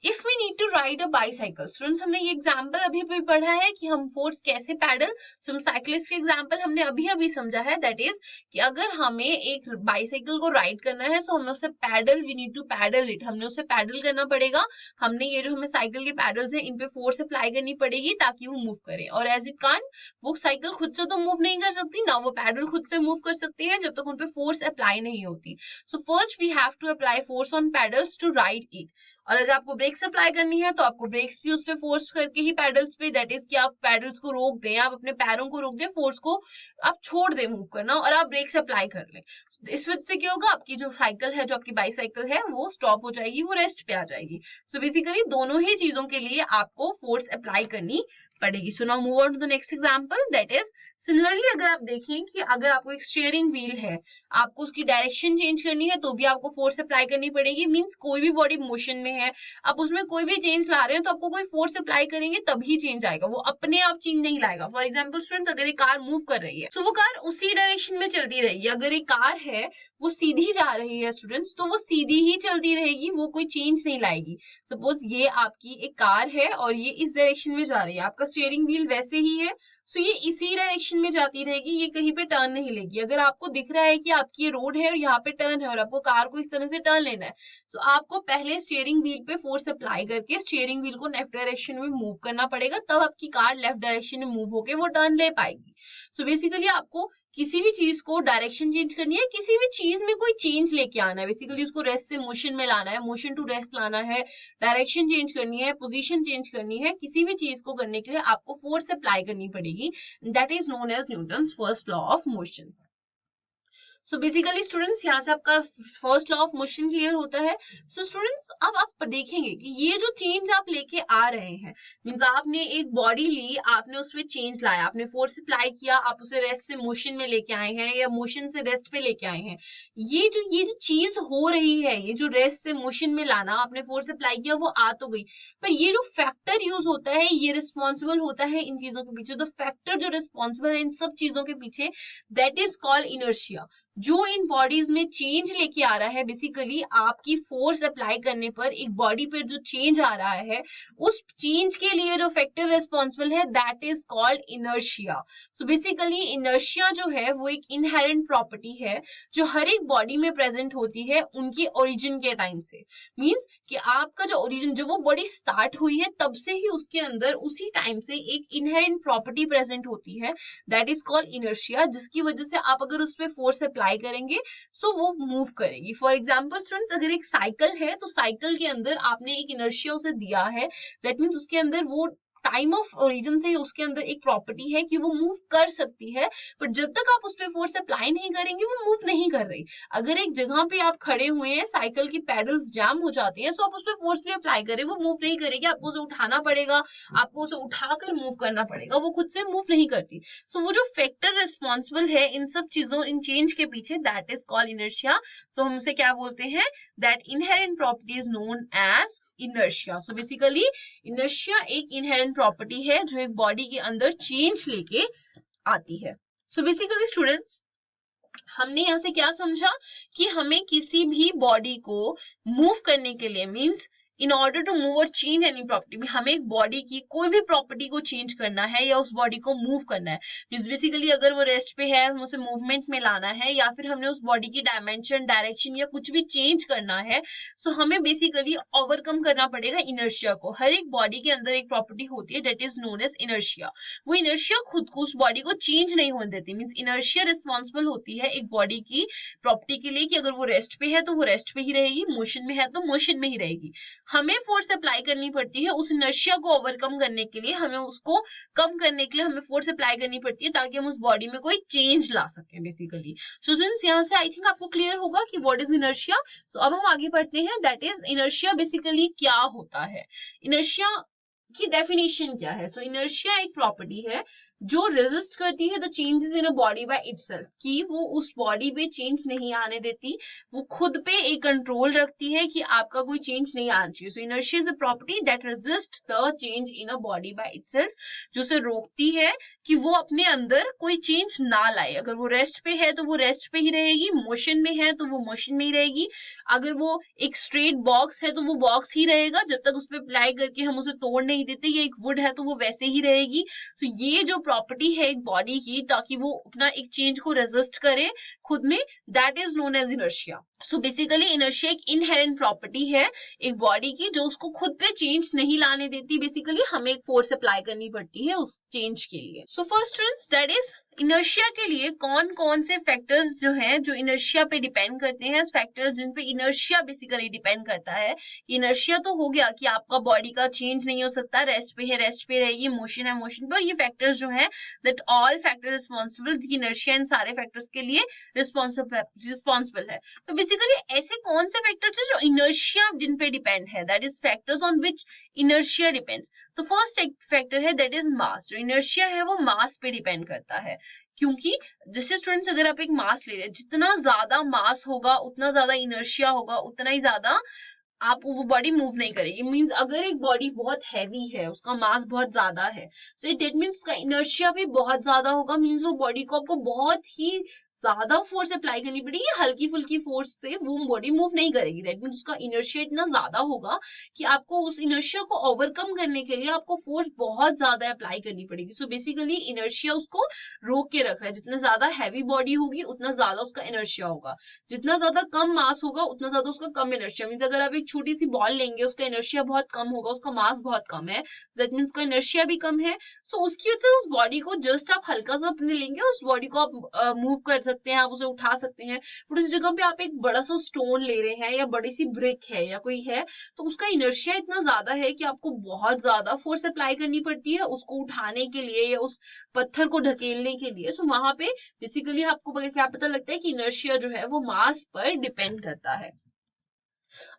if we need to ride a bicycle. Students हमने ये एग्जांपल अभी भी पढ़ा है कि हम फोर्स कैसे पैडल, सो हम साइक्लिस्ट के एग्जांपल हमने अभी समझा है, दैट इज कि अगर हमें एक बाइसाइकिल को राइड करना है सो हमें उसे pedal, we need to pedal it, हमने उसे पैडल करना पड़ेगा। हमने ये जो हमें साइकिल के पैडल्स हैं इन पे फोर्स अप्लाई करनी पड़ेगी ताकि वो मूव करे। और एज इट कांट, वो साइकिल खुद से तो मूव नहीं कर सकती, ना वो पैडल खुद से मूव कर सकती है जब तक उन पे फोर्स अप्लाई नहीं होती। So first we have to apply force on pedals to ride it. और अगर आपको ब्रेक्स अप्लाई करनी है तो आपको ब्रेक्स भी उस पे फोर्स करके ही पैडल्स पे, दैट इज कि आप पैडल्स को रोक दें, आप अपने पैरों को रोक दें, फोर्स को आप छोड़ दें मूव करना, और आप ब्रेक्स अप्लाई कर लें। इस वजह से क्या होगा, आपकी जो साइकिल है, जो आपकी बाइसाइकिल है, वो स्टॉप हो जाएगी, वो रेस्ट पे आ जाएगी। सो बेसिकली दोनों ही चीजों के लिए आपको फोर्स अप्लाई करनी पड़ेगी। So now move on to the next example, that is similarly अगर आप देखें कि अगर आपको एक स्टीयरिंग व्हील है, आपको उसकी डायरेक्शन चेंज करनी है तो भी आपको फोर्स अप्लाई करनी पड़ेगी। मींस कोई भी बॉडी मोशन में है, आप उसमें कोई भी चेंज ला रहे हैं तो आपको कोई फोर्स अप्लाई करेंगे तभी चेंज आएगा, वो अपने आप चेंज नहीं लाएगा। फॉर एग्जाम्पल स्टूडेंट्स अगर एक कार मूव कर रही है तो वो कार उसी डायरेक्शन में चलती रहेगी। अगर एक कार है वो सीधी जा रही है स्टूडेंट्स, तो वो सीधी ही चलती रहेगी, वो कोई चेंज नहीं लाएगी। सपोज ये आपकी एक कार है और ये इस डायरेक्शन में जा रही है, आपका स्टीयरिंग व्हील वैसे ही है, सो ये इसी डायरेक्शन में जाती रहेगी, ये कहीं पे टर्न नहीं लेगी। अगर आपको दिख रहा है कि आपकी ये रोड है और यहाँ पे टर्न है और आपको कार को इस तरह से टर्न लेना है, तो आपको पहले स्टीयरिंग व्हील पे फोर्स अप्लाई करके स्टीयरिंग व्हील को लेफ्ट डायरेक्शन में मूव करना पड़ेगा, तब आपकी कार लेफ्ट डायरेक्शन में मूव होके वो टर्न ले पाएगी। सो बेसिकली आपको किसी भी चीज को डायरेक्शन चेंज करनी है, किसी भी चीज में कोई चेंज लेके आना है, बेसिकली उसको रेस्ट से मोशन में लाना है, मोशन टू रेस्ट लाना है, डायरेक्शन चेंज करनी है, पोजीशन चेंज करनी है, किसी भी चीज को करने के लिए आपको फोर्स अप्लाई करनी पड़ेगी। That is known as Newton's first law of motion. So basically students यहाँ से आपका first law of motion clear होता है। सो स्टूडेंट्स अब आप देखेंगे कि ये जो चेंज आप लेके आ रहे हैं, मींस आपने एक बॉडी ली, आपने उसमें चेंज लाया, आपने फोर्स अप्लाई किया, आप उसे रेस्ट से मोशन में लेके आए हैं या मोशन से रेस्ट पे लेके आए हैं। ये जो चीज हो रही है, ये जो रेस्ट से मोशन में लाना, आपने फोर्स अप्लाई किया, वो आ तो गई, पर ये जो फैक्टर यूज होता है, ये रिस्पॉन्सिबल होता है इन चीजों के पीछे। द फैक्टर जो रिस्पॉन्सिबल है इन सब चीजों के पीछे, दैट इज कॉल्ड इनर्शिया। जो इन बॉडीज में चेंज लेके आ रहा है, बेसिकली आपकी फोर्स अप्लाई करने पर एक बॉडी पर जो चेंज आ रहा है, उस चेंज के लिए जो फैक्टर रिस्पॉन्सिबल है that is called inertia. So basically inertia जो है वो एक इनहेरेंट प्रॉपर्टी है जो हर एक बॉडी में प्रेजेंट होती है उनके ओरिजिन के टाइम से। मींस कि आपका जो ओरिजिन, जब वो बॉडी स्टार्ट हुई है तब से ही उसके अंदर उसी टाइम से एक इनहेरेंट प्रॉपर्टी प्रेजेंट होती है दैट इज कॉल्ड इनर्शिया, जिसकी वजह से आप अगर उस पर फोर्स अप्लाई करेंगे सो वो मूव करेगी। फॉर एग्जाम्पल स्टूडेंट्स, अगर एक साइकिल है तो साइकिल के अंदर आपने एक इनर्शिया उसे दिया है, दैट मीन्स उसके अंदर वो टाइम ऑफ ओरिजिन से उसके अंदर एक प्रॉपर्टी है कि वो मूव कर सकती है, बट जब तक आप उस पर फोर्स अप्लाई नहीं करेंगे वो मूव नहीं कर रही। अगर एक जगह पे आप खड़े हुए हैं, साइकिल की पैडल्स जैम हो जाती हैं, सो आप उस पर फोर्स भी अप्लाई करें वो मूव नहीं करेगी, आपको उसे उठाना पड़ेगा, आपको उसे उठाकर मूव करना पड़ेगा, वो खुद से मूव नहीं करती। सो वो जो फैक्टर रिस्पॉन्सिबल है इन सब चीजों, इन चेंज के पीछे, that is called inertia. So हम उसे क्या बोलते हैं, that inherent property is known as inertia. So basically inertia एक इनहेरेंट प्रॉपर्टी है जो एक बॉडी के अंदर चेंज लेके आती है। सो बेसिकली स्टूडेंट्स, हमने यहाँ से क्या समझा कि हमें किसी भी बॉडी को मूव करने के लिए, means in order to move और चेंज एनी प्रॉपर्टी, हमें एक बॉडी की कोई भी प्रॉपर्टी को चेंज करना है या उस बॉडी को मूव करना है। मींस बेसिकली अगर वो रेस्ट पे है, हम उसे मूवमेंट में लाना है, या फिर हमने उस बॉडी की डायमेंशन, डायरेक्शन या कुछ भी चेंज करना है, सो हमें बेसिकली ओवरकम करना पड़ेगा इनर्शिया को। हर एक बॉडी के अंदर एक प्रॉपर्टी होती है that is known as inertia. वो इनर्शिया खुद को, उस बॉडी को चेंज नहीं होने देती। मींस इनर्शिया रिस्पॉन्सिबल होती है एक बॉडी की प्रॉपर्टी के लिए कि अगर वो रेस्ट पे है तो वो रेस्ट पे ही रहेगी, मोशन में है तो मोशन में ही रहेगी। हमें फोर्स अप्लाई करनी पड़ती है उस इनर्शिया को ओवरकम करने के लिए, हमें उसको कम करने के लिए हमें फोर्स अप्लाई करनी पड़ती है ताकि हम उस बॉडी में कोई चेंज ला सकें बेसिकली। सो स्टूडेंट्स, यहाँ से आई थिंक आपको क्लियर होगा कि व्हाट इज इनर्शिया। सो अब हम आगे बढ़ते हैं, दैट इज इनर्शिया बेसिकली क्या होता है। इनर्शिया की डेफिनेशन क्या है। सो इनर्शिया एक प्रॉपर्टी है जो रेजिस्ट करती है the changes in a body by itself, कि वो उस बॉडी पे चेंज नहीं आने देती, वो खुद पे एक कंट्रोल रखती है कि आपका कोई चेंज नहीं आना चाहिए। So inertia is a property that resist the change in a body by itself, जो उसे रोकती है कि वो अपने अंदर कोई चेंज ना लाए। अगर वो रेस्ट पे है तो वो रेस्ट पे ही रहेगी, मोशन में है तो वो मोशन में ही रहेगी, अगर वो एक स्ट्रेट बॉक्स है तो वो बॉक्स ही रहेगा जब तक उस पर अप्लाई करके हम उसे तोड़ नहीं देते, या एक वुड है तो वो वैसे ही रहेगी। तो ये जो प्रॉपर्टी है एक बॉडी की, ताकि वो अपना एक चेंज को रेजिस्ट करे खुद में, that is known as inertia. So basically inertia एक इनहेरेंट प्रॉपर्टी है एक बॉडी की जो उसको खुद पे चेंज नहीं लाने देती। बेसिकली हमें एक फोर्स अप्लाई करनी पड़ती है उस चेंज के लिए। So first that is inertia के लिए कौन कौन से फैक्टर्स जो हैं जो इनर्शिया पे डिपेंड करते हैं, फैक्टर्स जिन पे इनर्शिया बेसिकली डिपेंड करता है। इनर्शिया तो हो गया कि आपका बॉडी का चेंज नहीं हो सकता, रेस्ट पे है रेस्ट पे रहेगी, मोशन है मोशन पर। ये फैक्टर्स जो है that all factor responsible, inertia इन सारे फैक्टर्स के लिए रिस्पॉन्सिबल है। तो बेसिकली ऐसे कौन से फैक्टर्स है जो इनर्शिया जिन पे डिपेंड है, that is factors on which inertia depends. तो फर्स्ट फैक्टर है दैट इज मास। जो इनर्शिया है वो मास पे डिपेंड करता है, क्योंकि जैसे स्टूडेंट्स अगर आप एक मास ले रहे हैं, जितना ज्यादा मास होगा उतना ज्यादा इनर्शिया होगा, उतना ही ज्यादा आप वो बॉडी मूव नहीं करेगी। मींस अगर एक बॉडी बहुत हैवी है, उसका मास बहुत ज्यादा है, तो इट मींस उसका इनर्शिया भी बहुत ज्यादा होगा। मींस वो बॉडी को आपको बहुत ही ज्यादा फोर्स अप्लाई करनी पड़ेगी, हल्की फुल्की फोर्स से वो बॉडी मूव नहीं करेगी। दैट मींस उसका इनर्शिया इतना ज्यादा होगा कि आपको उस इनर्शिया को ओवरकम करने के लिए आपको फोर्स बहुत ज्यादा अप्लाई करनी पड़ेगी। सो बेसिकली इनर्शिया उसको रोक के रख रहा है। जितना ज्यादा हैवी बॉडी होगी उतना ज्यादा उसका इनर्शिया होगा, जितना ज्यादा कम मास होगा उतना ज्यादा उसका कम इनर्शिया। मींस अगर आप एक छोटी सी बॉल लेंगे, उसका इनर्शिया बहुत कम होगा, उसका मास बहुत कम है, दैट मींस उसका इनर्शिया भी कम है। सो उसकी वजह से उस बॉडी को जस्ट आप हल्का सा अपने लेंगे, उस बॉडी को आप मूव कर सकते हैं, आप उसे उठा सकते हैं। बट उस जगह पे आप एक बड़ा सा स्टोन ले रहे हैं या बड़ी सी ब्रिक है या कोई है, तो उसका इनर्शिया इतना ज्यादा है कि आपको बहुत ज्यादा फोर्स अप्लाई करनी पड़ती है उसको उठाने के लिए या उस पत्थर को ढकेलने के लिए। सो वहां पे बेसिकली आपको क्या पता लगता है कि इनर्शिया जो है वो मास पर डिपेंड करता है।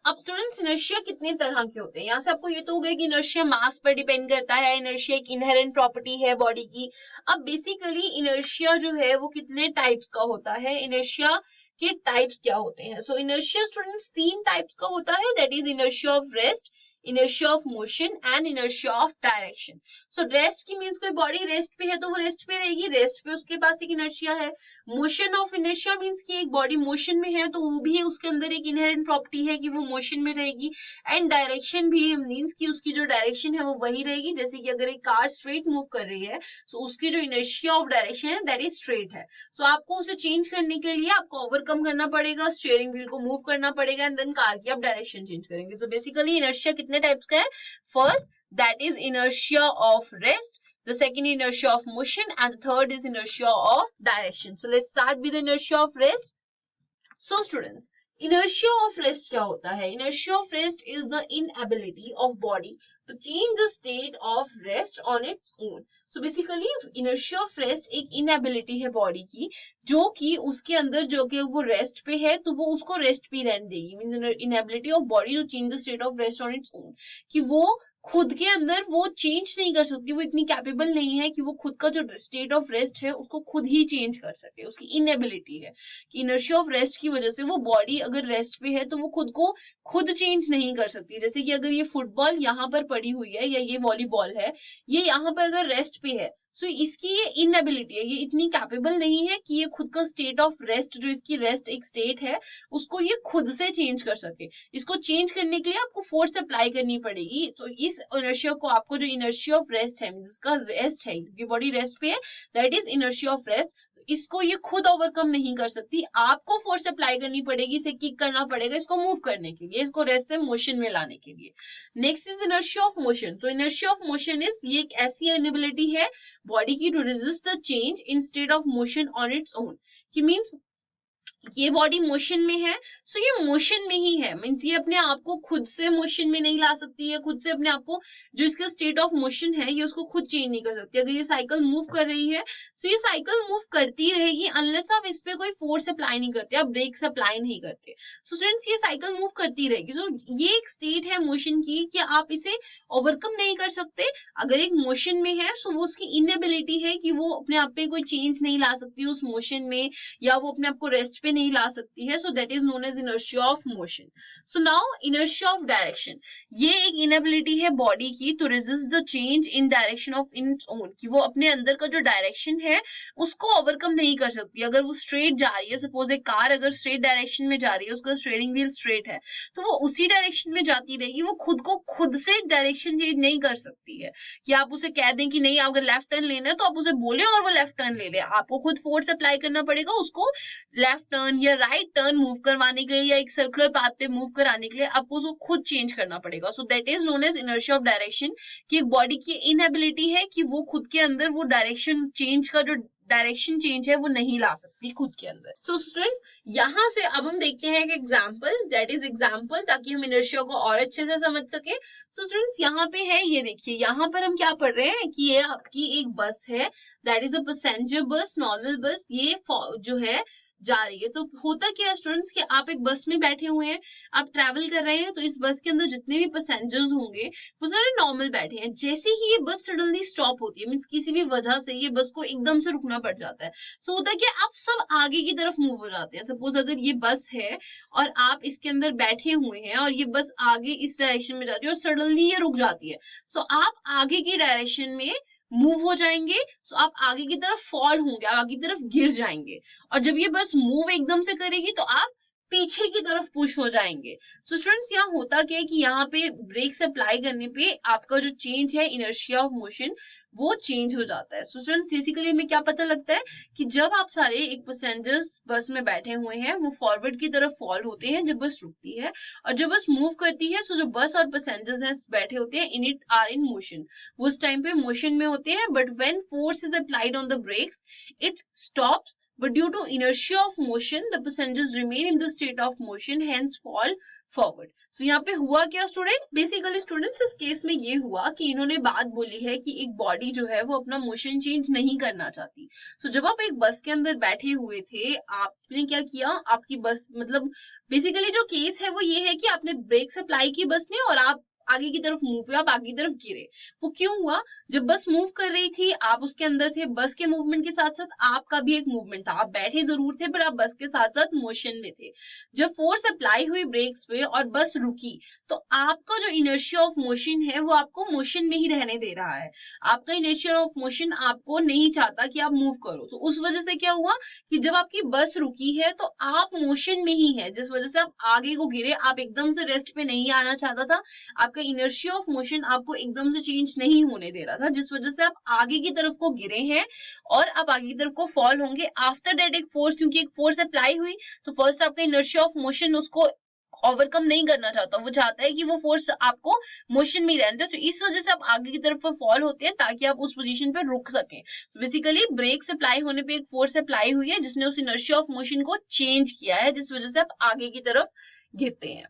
अब स्टूडेंट्स, इनर्शिया कितने तरह के होते हैं, यहाँ से आपको ये तो हो गया कि इनर्शिया मास पर डिपेंड करता है, इनर्शिया एक इनहेरेंट प्रॉपर्टी है बॉडी की। अब बेसिकली इनर्शिया जो है वो कितने टाइप्स का होता है, इनर्शिया के टाइप्स क्या होते हैं। सो इनर्शिया स्टूडेंट्स 3 टाइप्स का होता है, that is inertia of rest, inertia of motion and inertia of direction. So rest की means कोई body rest पे है तो वो rest पे रहेगी, rest पे उसके पास एक inertia है. Motion of inertia means कि एक body motion में है तो वो भी उसके अंदर एक inherent property है कि वो motion में रहेगी. And direction भी means कि उसकी जो direction है वो वही रहेगी. जैसे कि अगर एक car straight move कर रही है तो उसकी जो inertia of direction है that is straight है. So आपको उसे change करने के लिए आपको overcome करना पड़ेगा, steering wheel को move करना पड़ेगा and then car की आप direction change करेंगे. So basically inertia कितने types का है? First, that is inertia of rest. The second inertia of motion and the third is inertia of direction. So let's start with inertia of rest. So students, inertia of rest क्या होता है? Inertia of rest is the inability of body to change the state of rest on its own. So basically inertia of rest एक inability है body की जो कि उसके अंदर जो कि वो रेस्ट पे है तो वो उसको रेस्ट पे रहने देगी. Means inability of body to change the state of rest on its own. कि वो खुद के अंदर वो चेंज नहीं कर सकती, वो इतनी कैपेबल नहीं है कि वो खुद का जो स्टेट ऑफ रेस्ट है उसको खुद ही चेंज कर सके. उसकी इनएबिलिटी है कि इनर्शिया ऑफ रेस्ट की वजह से वो बॉडी अगर रेस्ट पे है तो वो खुद को खुद चेंज नहीं कर सकती. जैसे कि अगर ये फुटबॉल यहाँ पर पड़ी हुई है या ये वॉलीबॉल है, ये यहाँ पर अगर रेस्ट पे है सो इसकी ये इनएबिलिटी है, ये इतनी कैपेबल नहीं है कि ये खुद का स्टेट ऑफ रेस्ट जो इसकी रेस्ट एक स्टेट है उसको ये खुद से चेंज कर सके. इसको चेंज करने के लिए आपको फोर्स अप्लाई करनी पड़ेगी. तो इस इनर्शिया को आपको जो इनर्शिया ऑफ रेस्ट है जिसका रेस्ट है क्योंकि बॉडी रेस्ट पे है that is inertia of rest. इसको ये खुद ओवरकम नहीं कर सकती, आपको फोर्स अप्लाई करनी पड़ेगी, इसे किक करना पड़ेगा इसको मूव करने के लिए, इसको रेस्ट से मोशन में लाने के लिए. Next is inertia of motion. तो इनर्शिया ऑफ मोशन इज ये एक ऐसी इनएबिलिटी है बॉडी की to resist the change in state of motion on its own. कि मींस ये बॉडी मोशन में है सो ये मोशन में ही है. मीन्स ये अपने आप को खुद से मोशन में नहीं ला सकती है, खुद से अपने आप को जो इसका स्टेट ऑफ मोशन है ये उसको खुद चेंज नहीं कर सकती. अगर ये साइकिल मूव कर रही है तो ये साइकिल मूव करती रहेगी अनलेस आप इस पे कोई फोर्स अप्लाई नहीं करते, आप ब्रेक्स अप्लाई नहीं करते. सो स्टूडेंट्स ये साइकिल मूव करती रहेगी. सो ये एक स्टेट है मोशन की कि आप इसे ओवरकम नहीं कर सकते. अगर एक मोशन में है सो वो उसकी इनएबिलिटी है कि वो अपने आप पे कोई चेंज नहीं ला सकती उस मोशन में या वो अपने आप को रेस्ट पे नहीं ला सकती है. So that is known as inertia of motion. So now inertia of direction, ये एक इनएबिलिटी है बॉडी की to resist the change in direction of its own. कि वो अपने अंदर का जो डायरेक्शन है उसको ओवरकम नहीं कर सकती. अगर वो स्ट्रेट जा रही है, सपोज एक कार अगर स्ट्रेट डायरेक्शन में जा रही है, उसका स्टीयरिंग व्हील स्ट्रेट है तो वो उसी डायरेक्शन में जाती रहेगी, वो खुद को खुद से डायरेक्शन चेंज नहीं कर सकती है. कि आप उसे कह दें कि नहीं अगर लेफ्ट टर्न लेना है तो आप उसे बोले और वो लेफ्ट टर्न ले ले, आपको खुद फोर्स अप्लाई करना पड़ेगा उसको लेफ्ट टर्न या राइट टर्न मूव करवाने के लिए या एक सर्कुलर पाथ पे मूव कराने के लिए आपको उसको खुद चेंज करना पड़ेगा. So that is known as inertia of direction. कि एक बॉडी की इनएबिलिटी है कि वो खुद के अंदर वो डायरेक्शन चेंज का जो डायरेक्शन चेंज है वो नहीं ला सकती खुद के अंदर. सो स्टूडेंट्स यहाँ से अब हम देखते हैं एक एग्जांपल, दैट इज एग्जांपल, ताकि हम इनर्शिया को और अच्छे से समझ सके. सो स्टूडेंट्स यहाँ पे है, ये देखिए यहाँ पर हम क्या पढ़ रहे हैं कि ये आपकी एक बस है, दैट इज अ पैसेंजर बस, नॉर्मल बस. ये जो है जा रही है. तो होता क्या है स्टूडेंट्स कि आप एक बस में बैठे हुए हैं, आप ट्रैवल कर रहे हैं तो इस बस के अंदर जितने भी पैसेंजर्स होंगे वो सारे नॉर्मल बैठे हैं. जैसे ही ये बस सडनली स्टॉप होती है, मीन्स किसी भी वजह से ये बस को एकदम से रुकना पड़ जाता है, सो होता है कि आप सब आगे की तरफ मूव हो जाते हैं. सपोज अगर ये बस है और आप इसके अंदर बैठे हुए हैं और ये बस आगे इस डायरेक्शन में जाती है और सडनली ये रुक जाती है, सो आप आगे की डायरेक्शन में मूव हो जाएंगे. सो आप आगे की तरफ फॉल होंगे, आगे की तरफ गिर जाएंगे. और जब ये बस मूव एकदम से करेगी तो आप पीछे की तरफ पुश हो जाएंगे. सो स्टूडेंट्स यहाँ होता क्या है कि यहाँ पे ब्रेक्स अप्लाई करने पे आपका जो चेंज है इनर्शिया ऑफ मोशन वो चेंज हो जाता है. सो स्टूडेंट्स बेसिकली हमें क्या पता लगता है कि जब आप सारे एक पैसेंजर्स बस में बैठे हुए हैं वो फॉरवर्ड की तरफ फॉल होते हैं जब बस रुकती है, और जब बस मूव करती है सो जो बस और पैसेंजर्स हैं बैठे होते हैं in it are in motion, वो उस टाइम पे मोशन में होते हैं. But when force is applied on the brakes it stops, but due to inertia of motion the passengers remain in the state of motion hence fall forward. So यहाँ पे हुआ क्या स्टूडेंट्स, बेसिकली स्टूडेंट्स इस केस में ये हुआ कि इन्होंने बात बोली है कि एक बॉडी जो है वो अपना मोशन चेंज नहीं करना चाहती. So जब आप एक बस के अंदर बैठे हुए थे आपने क्या किया, आपकी बस मतलब बेसिकली जो केस है वो ये है कि आपने ब्रेक्स अप्लाई की बस ने और आप आगे की तरफ मूव हुए, आप आगे की तरफ गिरे। वो क्यों हुआ? जब बस मूव कर रही थी, आप उसके अंदर थे, बस के मूवमेंट के साथ साथ आपका भी एक मूवमेंट था। आप बैठे जरूर थे पर आप बस के साथ साथ मोशन में थे। जब फोर्स अप्लाई हुई ब्रेक्स पे और बस रुकी, तो आपका जो इनर्शिया ऑफ मोशन है वो आपको मोशन में ही रहने दे रहा है। आपका इनर्शिया ऑफ मोशन आपको नहीं चाहता कि आप मूव करो। तो उस वजह से क्या हुआ कि जब आपकी बस रुकी है तो आप मोशन में ही है, जिस वजह से आप आगे को गिरे। आप एकदम से रेस्ट पे नहीं आना चाहता था, आपका इनर्शिया ऑफ मोशन आपको एकदम से चेंज नहीं होने दे रहा था, जिस वजह से आप आगे की तरफ को गिरे हैं और आप आगे की तरफ को फॉल होंगे। आफ्टर दैट एक फोर्स, क्योंकि एक फोर्स अप्लाई हुई, तो फर्स्ट आपका इनर्शिया ऑफ मोशन उसको ओवरकम नहीं करना चाहता, वो चाहता है कि वो फोर्स आपको मोशन में ही रहने दे। तो इस वजह से आप आगे की तरफ फॉल होते हैं ताकि आप उस पोजीशन पे रुक सकें। तो बेसिकली ब्रेक अप्लाई होने पे एक फोर्स अप्लाई हुई है जिसने उस इनर्शिया ऑफ मोशन को चेंज किया है, जिस वजह से आप आगे की तरफ गिरते हैं।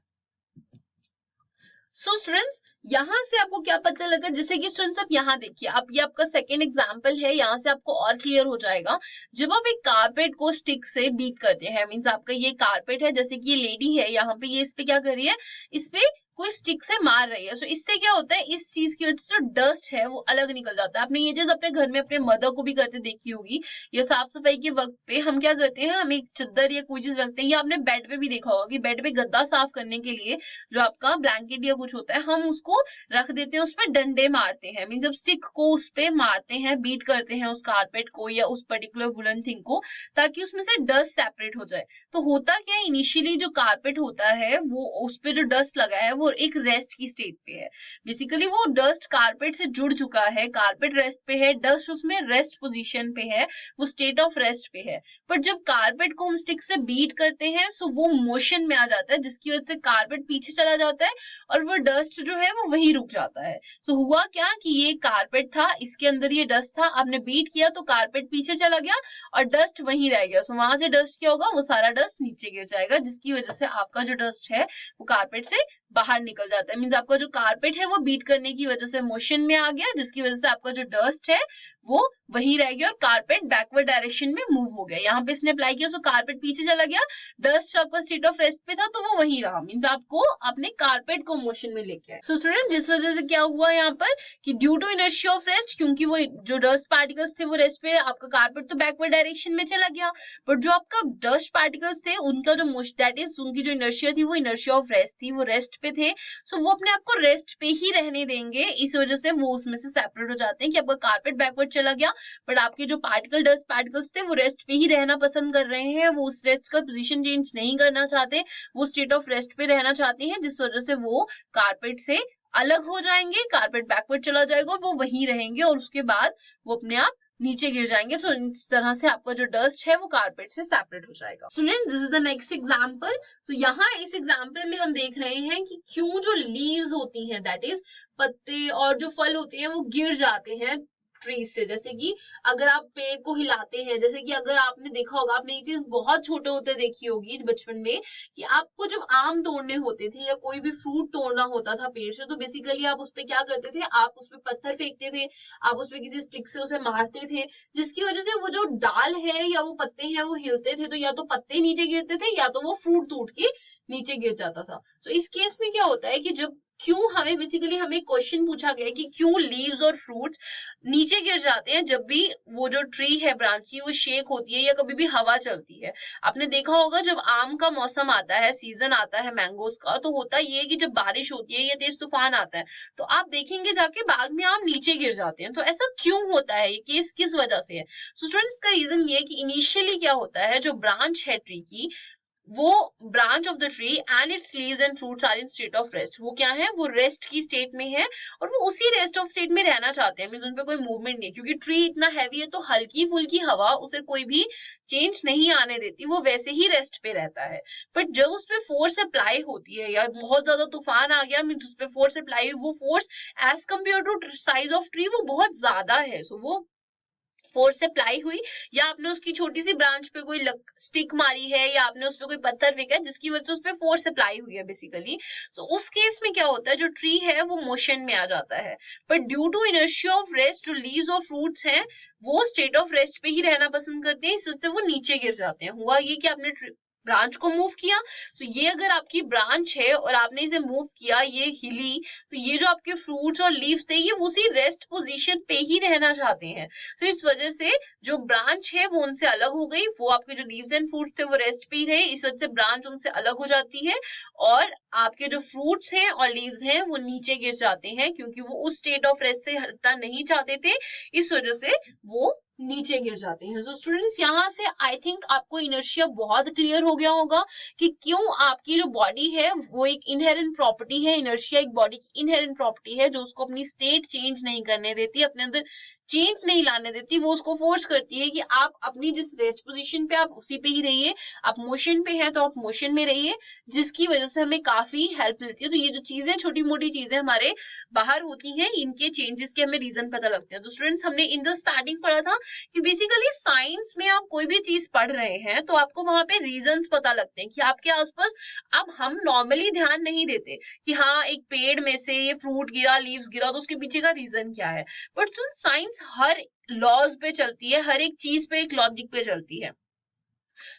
सो स्टूडेंट्स, यहाँ से आपको क्या पता लगा? जैसे कि स्टूडेंट्स आप यहाँ देखिए, अब ये आपका सेकेंड एग्जाम्पल है, यहाँ से आपको और क्लियर हो जाएगा। जब आप एक कारपेट को स्टिक से बीट करते हैं, मीन्स आपका ये कारपेट है, जैसे कि ये लेडी है यहाँ पे, ये इस पे क्या कर रही है, इस पे कोई स्टिक से मार रही है। सो इससे क्या होता है, इस चीज की वजह से जो डस्ट है वो अलग निकल जाता है। आपने ये चीज अपने घर में अपने मदर को भी करते देखी होगी, या साफ सफाई के वक्त पे हम क्या करते हैं, हम एक चादर या कोई चीज रखते हैं, या आपने बेड पे भी देखा होगा कि बेड पे गद्दा साफ करने के लिए जो आपका ब्लैंकेट या कुछ होता है, हम उसको रख देते हैं, उस पर डंडे मारते हैं, मीन जब स्टिक को उस पे मारते हैं, बीट करते हैं उस कारपेट को या उस पर्टिकुलर वुलन थिंग को, ताकि उसमें से डस्ट सेपरेट हो जाए। तो होता क्या है, इनिशियली जो कारपेट होता है वो उस पे जो डस्ट लगा है वो एक रेस्ट की स्टेट पे है। बेसिकली वो डस्ट कारपेट से जुड़ चुका है, कारपेट रेस्ट पे है, डस्ट उसमें रेस्ट पोजीशन पे है, वो स्टेट ऑफ रेस्ट पे है। पर जब कारपेट को हम स्टिक से बीट करते हैं सो वो मोशन में आ जाता है, जिसकी वजह से कारपेट पीछे चला जाता है और वो डस्ट जो है वो वहीं रुक जाता है। तो हुआ क्या कि ये कारपेट था, इसके अंदर ये डस्ट था, आपने बीट किया तो कारपेट पीछे चला गया और डस्ट वहीं रह गया। सो वहां से डस्ट क्या होगा, वो सारा डस्ट नीचे गिर जाएगा, जिसकी वजह से आपका जो डस्ट है वो कारपेट से बाहर निकल जाता है। मींस आपका जो कारपेट है वो बीट करने की वजह से मोशन में आ गया, जिसकी वजह से आपका जो डस्ट है वो वहीं रह गया और कारपेट बैकवर्ड डायरेक्शन में मूव हो गया। यहाँ पे इसने अप्लाई किया तो कारपेट पीछे चला गया, डस्ट आपका स्टेट ऑफ रेस्ट पे था तो वो वहीं रहा, मींस आपको अपने कारपेट को मोशन में लेके आए। सो स्टूडेंट, जिस वजह से क्या हुआ यहाँ पर कि due to inertia of rest, क्योंकि वो जो डस्ट पार्टिकल्स थे वो रेस्ट पे, आपका कारपेट तो बैकवर्ड डायरेक्शन में चला गया, बट जो आपका डस्ट पार्टिकल्स थे उनका जो मोशन, दैट इज उनकी जो इनर्शिया थी वो इनर्शिया ऑफ रेस्ट थी, वो रेस्ट पे थे। सो वो अपने आप को रेस्ट पे ही रहने देंगे, इस वजह से वो उसमें से सेपरेट हो जाते हैं कि आपका कारपेट बैकवर्ड चला गया बट आपके जो डस्ट पार्टिकल्स थे वो रेस्ट पे ही रहना पसंद कर रहे हैं, वो उस रेस्ट का पोजीशन चेंज नहीं करना चाहते, वो स्टेट ऑफ रेस्ट पे रहना चाहते हैं, जिस वजह से वो कारपेट से अलग हो जाएंगे, कारपेट बैकवर्ड चला जाएगा और वो वहीं रहेंगे और उसके बाद वो अपने आप नीचे गिर जाएंगे। सो इस तरह से आपका जो डस्ट है वो कारपेट से सेपरेट हो जाएगा। Students, this is the next example. So यहाँ इस एग्जांपल में हम देख रहे हैं कि क्यों जो लीव्स होती हैं, दैट इज पत्ते और जो फल होते हैं वो गिर जाते हैं ट्री से। जैसे कि अगर आप पेड़ को हिलाते हैं, जैसे कि अगर आपने देखा होगा, आपने ये चीज बहुत छोटे होते देखी होगी बचपन में, कि आपको जब आम तोड़ने होते थे या कोई भी फ्रूट तोड़ना होता था पेड़ से, तो बेसिकली आप उस पे क्या करते थे, आप उस पे पत्थर फेंकते थे, आप उस पे किसी स्टिक से उसे मारते थे, जिसकी वजह से वो जो डाल है या वो पत्ते हैं वो हिलते थे, तो या तो पत्ते नीचे गिरते थे या तो वो फ्रूट टूट के नीचे गिर जाता था। तो इस केस में क्या होता है कि जब क्यों हमें बेसिकली हमें क्वेश्चन पूछा गया कि क्यों लीव्स और फ्रूट्स नीचे गिर जाते हैं जब भी वो जो ट्री है ब्रांच की वो शेक होती है या कभी भी हवा चलती है। आपने देखा होगा जब आम का मौसम आता है, सीजन आता है मैंगोज का, तो होता ये है कि जब बारिश होती है या तेज तूफान आता है तो आप देखेंगे जाके बाग में आम नीचे गिर जाते हैं। तो ऐसा क्यों होता है, ये केस किस वजह से है? सो स्टूडेंट्स, का रीजन ये है कि इनिशियली क्या होता है, जो ब्रांच है ट्री की, वो branch of the tree and its leaves and fruits are in state of rest. वो क्या है, वो रेस्ट की स्टेट में है और वो उसी रेस्ट ऑफ स्टेट में रहना चाहते हैं, मींस उन पे कोई मूवमेंट नहीं, क्योंकि ट्री इतना हैवी है तो हल्की फुल्की हवा उसे कोई भी चेंज नहीं आने देती, वो वैसे ही रेस्ट पे रहता है। बट जब उस पे फोर्स अप्लाई होती है या बहुत ज्यादा तूफान आ गया, मींस उस पे फोर्स अप्लाई हुई, वो force as compare to size of tree वो बहुत ज्यादा है। सो वो फोर्स अप्लाई हुई या आपने उसकी छोटी सी ब्रांच पे कोई स्टिक मारी है या आपने उस पे कोई पत्थर फेंका है जिसकी वजह से उस पे फोर्स अप्लाई हुई है बेसिकली, तो उस केस में क्या होता है, जो ट्री है वो मोशन में आ जाता है। But due to inertia of rest, जो लीव्स और फ्रूट्स हैं वो स्टेट ऑफ रेस्ट पे ही रहना पसंद करते हैं, इस वजह से वो नीचे गिर जाते हैं। हुआ ये कि आपने ब्रांच को मूव किया। तो ये अगर आपकी ब्रांच है और आपने इसे मूव किया, ये हिली, तो ये जो आपके फ्रूट्स और लीव्स थे ये उसी रेस्ट पोजीशन पे ही रहना चाहते हैं। तो इस वजह से जो ब्रांच है वो उनसे अलग हो गई, वो आपके जो लीव्स एंड फ्रूट्स थे वो रेस्ट पे ही रहे, इस वजह से ब्रांच उनसे अलग हो जाती है और आपके जो फ्रूट्स हैं और लीव्स हैं वो नीचे गिर जाते हैं, क्योंकि वो उस स्टेट ऑफ रेस्ट से हटना नहीं चाहते थे, इस वजह से वो नीचे गिर जाते हैं। सो स्टूडेंट्स, यहाँ से आई थिंक आपको इनर्शिया बहुत क्लियर हो गया होगा कि क्यों आपकी जो बॉडी है वो एक इनहेरेंट प्रॉपर्टी है। इनर्शिया एक बॉडी की इनहेरेंट प्रॉपर्टी है जो उसको अपनी स्टेट चेंज नहीं करने देती, अपने अंदर चेंज नहीं लाने देती, वो उसको फोर्स करती है कि आप अपनी जिस रेस्ट पोजीशन पे आप उसी पे ही रहिए, आप मोशन पे हैं तो आप मोशन में रहिए, जिसकी वजह से हमें काफी हेल्प मिलती है। तो ये जो चीजें छोटी मोटी चीजें हमारे बाहर होती हैं, इनके चेंजेस के हमें रीजन पता लगते हैं। तो स्टूडेंट्स, हमने इन द स्टार्टिंग पढ़ा था कि बेसिकली साइंस में आप कोई भी चीज पढ़ रहे हैं तो आपको वहां पे रीजंस पता लगते हैं कि आपके आसपास, अब हम नॉर्मली ध्यान नहीं देते कि हाँ एक पेड़ में से ये फ्रूट गिरा, लीव्स गिरा, तो उसके पीछे का रीजन क्या है, बट साइंस हर लॉज पे चलती है, हर एक चीज पे एक लॉजिक पे चलती है।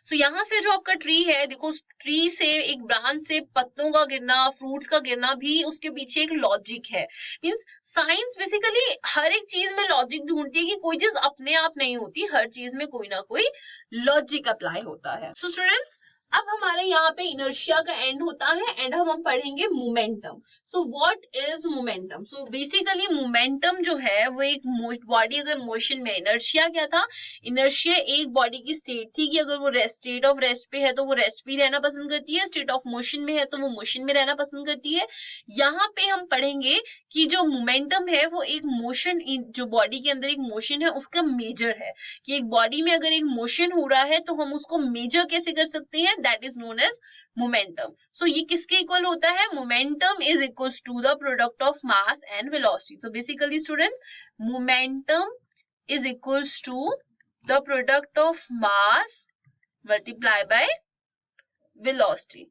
सो यहाँ से जो आपका ट्री है, देखो ट्री से एक ब्रांच से पत्तों का गिरना, फ्रूट्स का गिरना भी उसके पीछे एक लॉजिक है। मींस साइंस बेसिकली हर एक चीज में लॉजिक ढूंढती है कि कोई चीज अपने आप नहीं होती, हर चीज में कोई ना कोई लॉजिक अप्लाई होता है। सो स्टूडेंट्स, अब हमारे यहाँ पे इनर्शिया का एंड होता है एंड हम पढ़ेंगे momentum. So what is momentum? So basically momentum जो है वो एक बॉडी अगर मोशन में, इनर्शिया क्या था, इनर्शिया एक बॉडी की स्टेट थी कि अगर वो स्टेट ऑफ रेस्ट पे है तो वो रेस्ट पे रहना पसंद करती है, स्टेट ऑफ मोशन में है तो वो मोशन में रहना पसंद करती है। यहाँ पे हम पढ़ेंगे कि जो मोमेंटम है वो एक मोशन, जो बॉडी के अंदर एक मोशन है उसका मेजर है, कि एक बॉडी में अगर एक मोशन हो रहा है तो हम उसको मेजर कैसे कर सकते हैं, that is known as momentum. So ये किसके इक्वल होता है? Momentum is equals to the product of mass and velocity. तो basically students, momentum is equals to the product of mass multiply by velocity.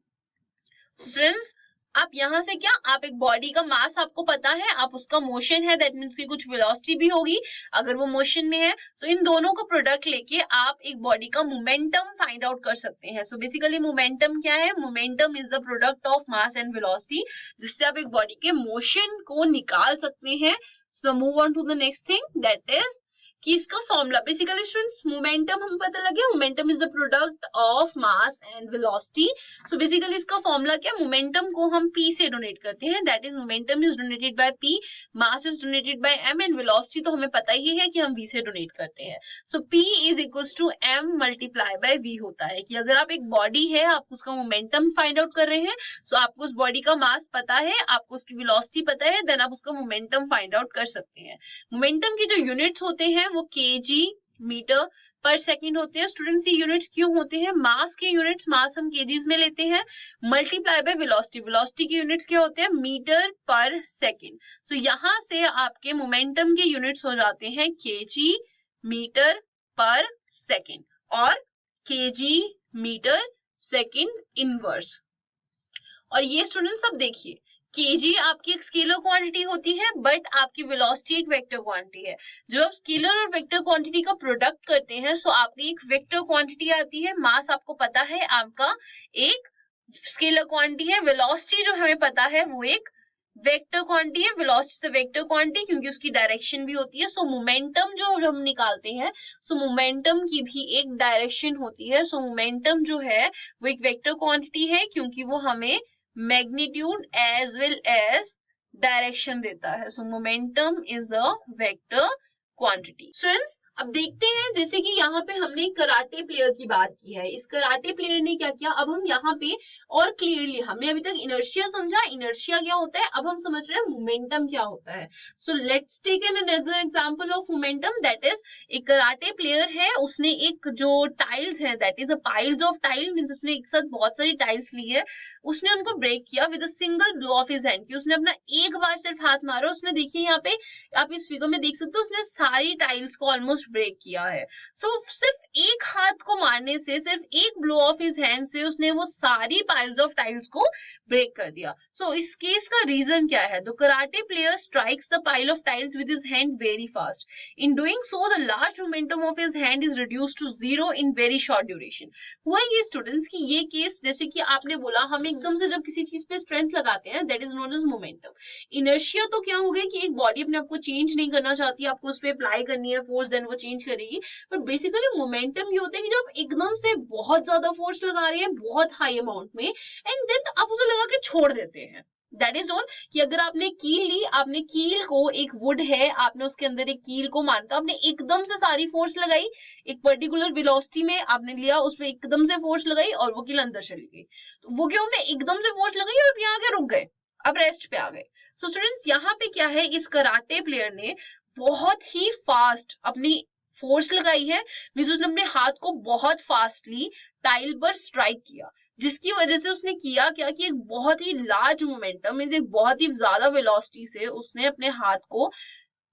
Students, आप यहाँ से क्या, आप एक बॉडी का मास आपको पता है, आप उसका मोशन है, दैट मीन्स की कुछ वेलोसिटी भी होगी अगर वो मोशन में है, तो इन दोनों को प्रोडक्ट लेके आप एक बॉडी का मोमेंटम फाइंड आउट कर सकते हैं। सो बेसिकली मोमेंटम क्या है? Momentum is the product of mass and velocity, जिससे आप एक बॉडी के मोशन को निकाल सकते हैं। So move on to the next thing, that is कि इसका फॉर्मूला, बेसिकली स्टूडेंट्स मोमेंटम हमें पता लग गया, momentum is the product of mass and velocity. So basically इसका फॉर्मूला क्या, मोमेंटम को हम p से डोनेट करते हैं, that is momentum is donated bye p, mass is donated bye m and velocity तो हमें पता ही है कि हम v से डोनेट करते हैं। So p is equals to m multiply by v होता है कि अगर आप एक बॉडी है, आप उसका मोमेंटम फाइंड आउट कर रहे हैं, सो आपको उस बॉडी का मास पता है, आपको उसकी वेलोसिटी पता है, देन आप उसका मोमेंटम फाइंड आउट कर सकते हैं। मोमेंटम के जो यूनिट्स होते हैं वो kg मीटर पर सेकंड होते हैं। स्टूडेंट्स, ये यूनिट्स क्यों होते हैं? मास के यूनिट्स, मास हम केजीज में लेते हैं, मल्टीप्लाई बाय वेलोसिटी, वेलोसिटी के यूनिट्स क्या होते हैं? मीटर पर सेकंड। तो यहाँ से आपके मोमेंटम के यूनिट्स हो जाते हैं kg मीटर पर सेकंड और kg मीटर सेकंड इनवर्स। और ये स्टूडेंट्स सब देखिए, kg आपकी एक स्केलर क्वांटिटी होती है, बट आपकी वेलोसिटी एक वेक्टर क्वांटिटी है। जब आप स्केलर और वेक्टर क्वांटिटी का प्रोडक्ट करते हैं, सो आपकी एक वेक्टर क्वांटिटी आती है, मास आपको पता है आपका एक स्केलर क्वांटिटी है, वेलोसिटी जो हमें पता है वो एक वेक्टर क्वांटिटी है, वेलोसिटी से वेक्टर क्वांटिटी क्योंकि उसकी डायरेक्शन भी होती है। सो मोमेंटम जो हम निकालते हैं, सो मोमेंटम की भी एक डायरेक्शन होती है। सो मोमेंटम जो है वो एक वेक्टर क्वांटिटी है क्योंकि वो हमें magnitude as well as direction देता है। So momentum is a vector quantity. Students, अब देखते हैं, जैसे कि यहाँ पे हमने कराटे प्लेयर की बात की है, इस कराटे प्लेयर ने क्या किया, अब हम यहाँ पे और क्लियरली, हमने अभी तक इनर्शिया समझा, इनर्शिया क्या होता है, अब हम समझ रहे हैं मोमेंटम क्या होता है। So let's take an another example of momentum, that is एक कराटे प्लेयर है, उसने एक जो टाइल्स है, that is a piles of tile, means उसने एक साथ बहुत सारी टाइल्स ली है, उसने उनको ब्रेक किया with a single blow of his hand, कि उसने अपना एक बार सिर्फ हाथ मारा, उसने देखिए यहाँ पे आप इस फिगर में देख सकते हो, उसने सारी टाइल्स को ऑलमोस्ट ब्रेक किया है। सो सिर्फ एक हाथ को मारने से, सिर्फ एक ब्लो ऑफ हिज हैंड से उसने वो सारी पाइल्स ऑफ टाइल्स को ब्रेक कर दिया। सो इस केस का रीजन क्या है? The karate player strikes the pile of tiles with his hand very fast. In doing so the large momentum of his hand is reduced to 0 in very short duration. हुआ ये स्टूडेंट्स कि ये केस, जैसे कि आपने बोला, हम एकदम से जब किसी चीज पे स्ट्रेंथ लगाते हैं, that is known as momentum. Inertia तो क्या हो गया कि एक बॉडी अपने आप को चेंज नहीं करना चाहती, आपको उस पर अप्लाई करनी है फोर्स, देन वो चेंज करेगी। बट बेसिकली मोमेंटम ये होता है कि जब आप एकदम से बहुत ज्यादा फोर्स लगा रहे हैं बहुत हाई अमाउंट में, एंड देन आप उसे लगा के छोड़ देते हैं। दैट इज नॉट कि अगर आपने कील ली, आपने कील को, एक वुड है, आपने उसके अंदर एक कील को मानता, आपने एकदम से सारी फोर्स लगाई, एक पर्टिकुलर वेलोसिटी में आपने लिया, उसमें एकदम से फोर्स लगाई और वो कील अंदर चली गई। तो वो क्या, हमने एकदम से फोर्स लगाई और यहाँ आके रुक गए, अब रेस्ट पे आ गए। सो स्टूडेंट्स, यहाँ पे क्या है, इस कराटे प्लेयर ने बहुत ही फास्ट अपनी फोर्स लगाई है, मींस उसने अपने हाथ को बहुत फास्टली टाइल पर स्ट्राइक किया, जिसकी वजह से उसने किया क्या कि एक बहुत ही लार्ज मोमेंटम, मींस एक बहुत ही ज्यादा वेलोसिटी से उसने अपने हाथ को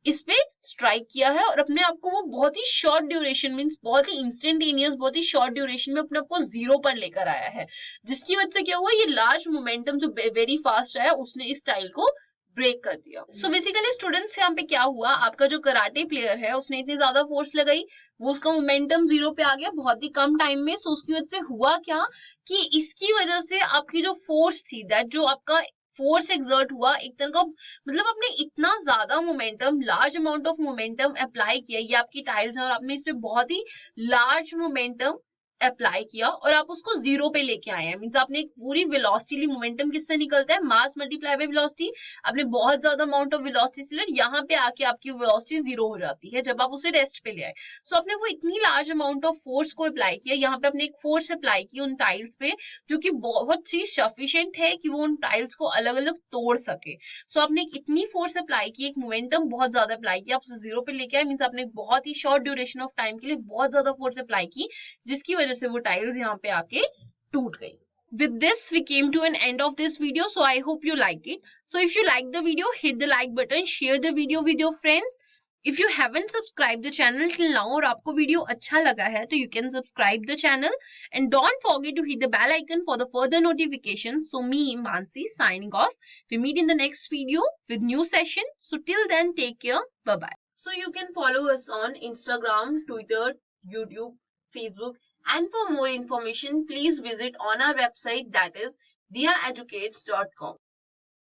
इस पे स्ट्राइक किया है और अपने आप को वो बहुत ही शॉर्ट ड्यूरेशन, मींस बहुत ही इंस्टेंटेनियस, बहुत ही शॉर्ट ड्यूरेशन में अपने आप को 0 पर लेकर आया है, जिसकी वजह से क्या हुआ, ये लार्ज मोमेंटम जो वेरी फास्ट आया उसने इस स्टाइल को ब्रेक कर दिया। सो बेसिकली स्टूडेंट्स, यहाँ पे क्या हुआ, आपका जो कराटे प्लेयर है उसने इतनी ज्यादा फोर्स लगाई, वो उसका मोमेंटम 0 पे आ गया बहुत ही कम टाइम में। सो उसकी वजह से हुआ क्या कि इसकी वजह से आपकी जो फोर्स थी, दैट जो आपका फोर्स एक्सर्ट हुआ, एक तरह का मतलब आपने इतना ज्यादा momentum, large amount of momentum apply किया, ये आपकी टाइल्स है और आपने इस पे बहुत ही लार्ज मोमेंटम अप्लाई किया और आप उसको 0 पे लेके आए हैं। मींस आपने एक पूरी वेलोसिटी, मोमेंटम किससे निकलता है, मास मल्टीप्लाई बाय वेलोसिटी। आपने बहुत ज्यादा अमाउंट ऑफ वेलोसिटी से लिया, यहाँ पे आके आपकी वेलोसिटी 0 हो जाती है जब आप उसे रेस्ट पे ले आए। सो आपने वो इतनी लार्ज अमाउंट ऑफ फोर्स को अप्लाई किया, यहाँ पे आपने एक फोर्स अप्लाई की उन टाइल्स पे जो कि बहुत ही सफिशिएंट है कि वो उन टाइल्स को अलग अलग तोड़ सके। सो आपने इतनी फोर्स अप्लाई की, एक मोमेंटम बहुत ज्यादा अप्लाई किया, आप उसे 0 पे लेके आए, मींस आपने बहुत ही शॉर्ट ड्यूरेशन ऑफ टाइम के लिए बहुत ज्यादा फोर्स अप्लाई की, जिसकी वजह से वो टाइल्स यहाँ पे आके टूट गई। With this, we came to an end of this video. So I hope you liked it. So if you like the video, hit the like button, share the video with your friends. If you haven't subscribed the channel till now और आपको वीडियो अच्छा लगा है तो you can subscribe the channel and don't forget to hit the bell icon for the further notification. So me, Mansi, signing off. We meet in the next video with new session. So till then, take care. Bye bye. So you can follow us on Instagram, Twitter, YouTube, Facebook, and for more information, please visit on our website, that is diyaeducates.com.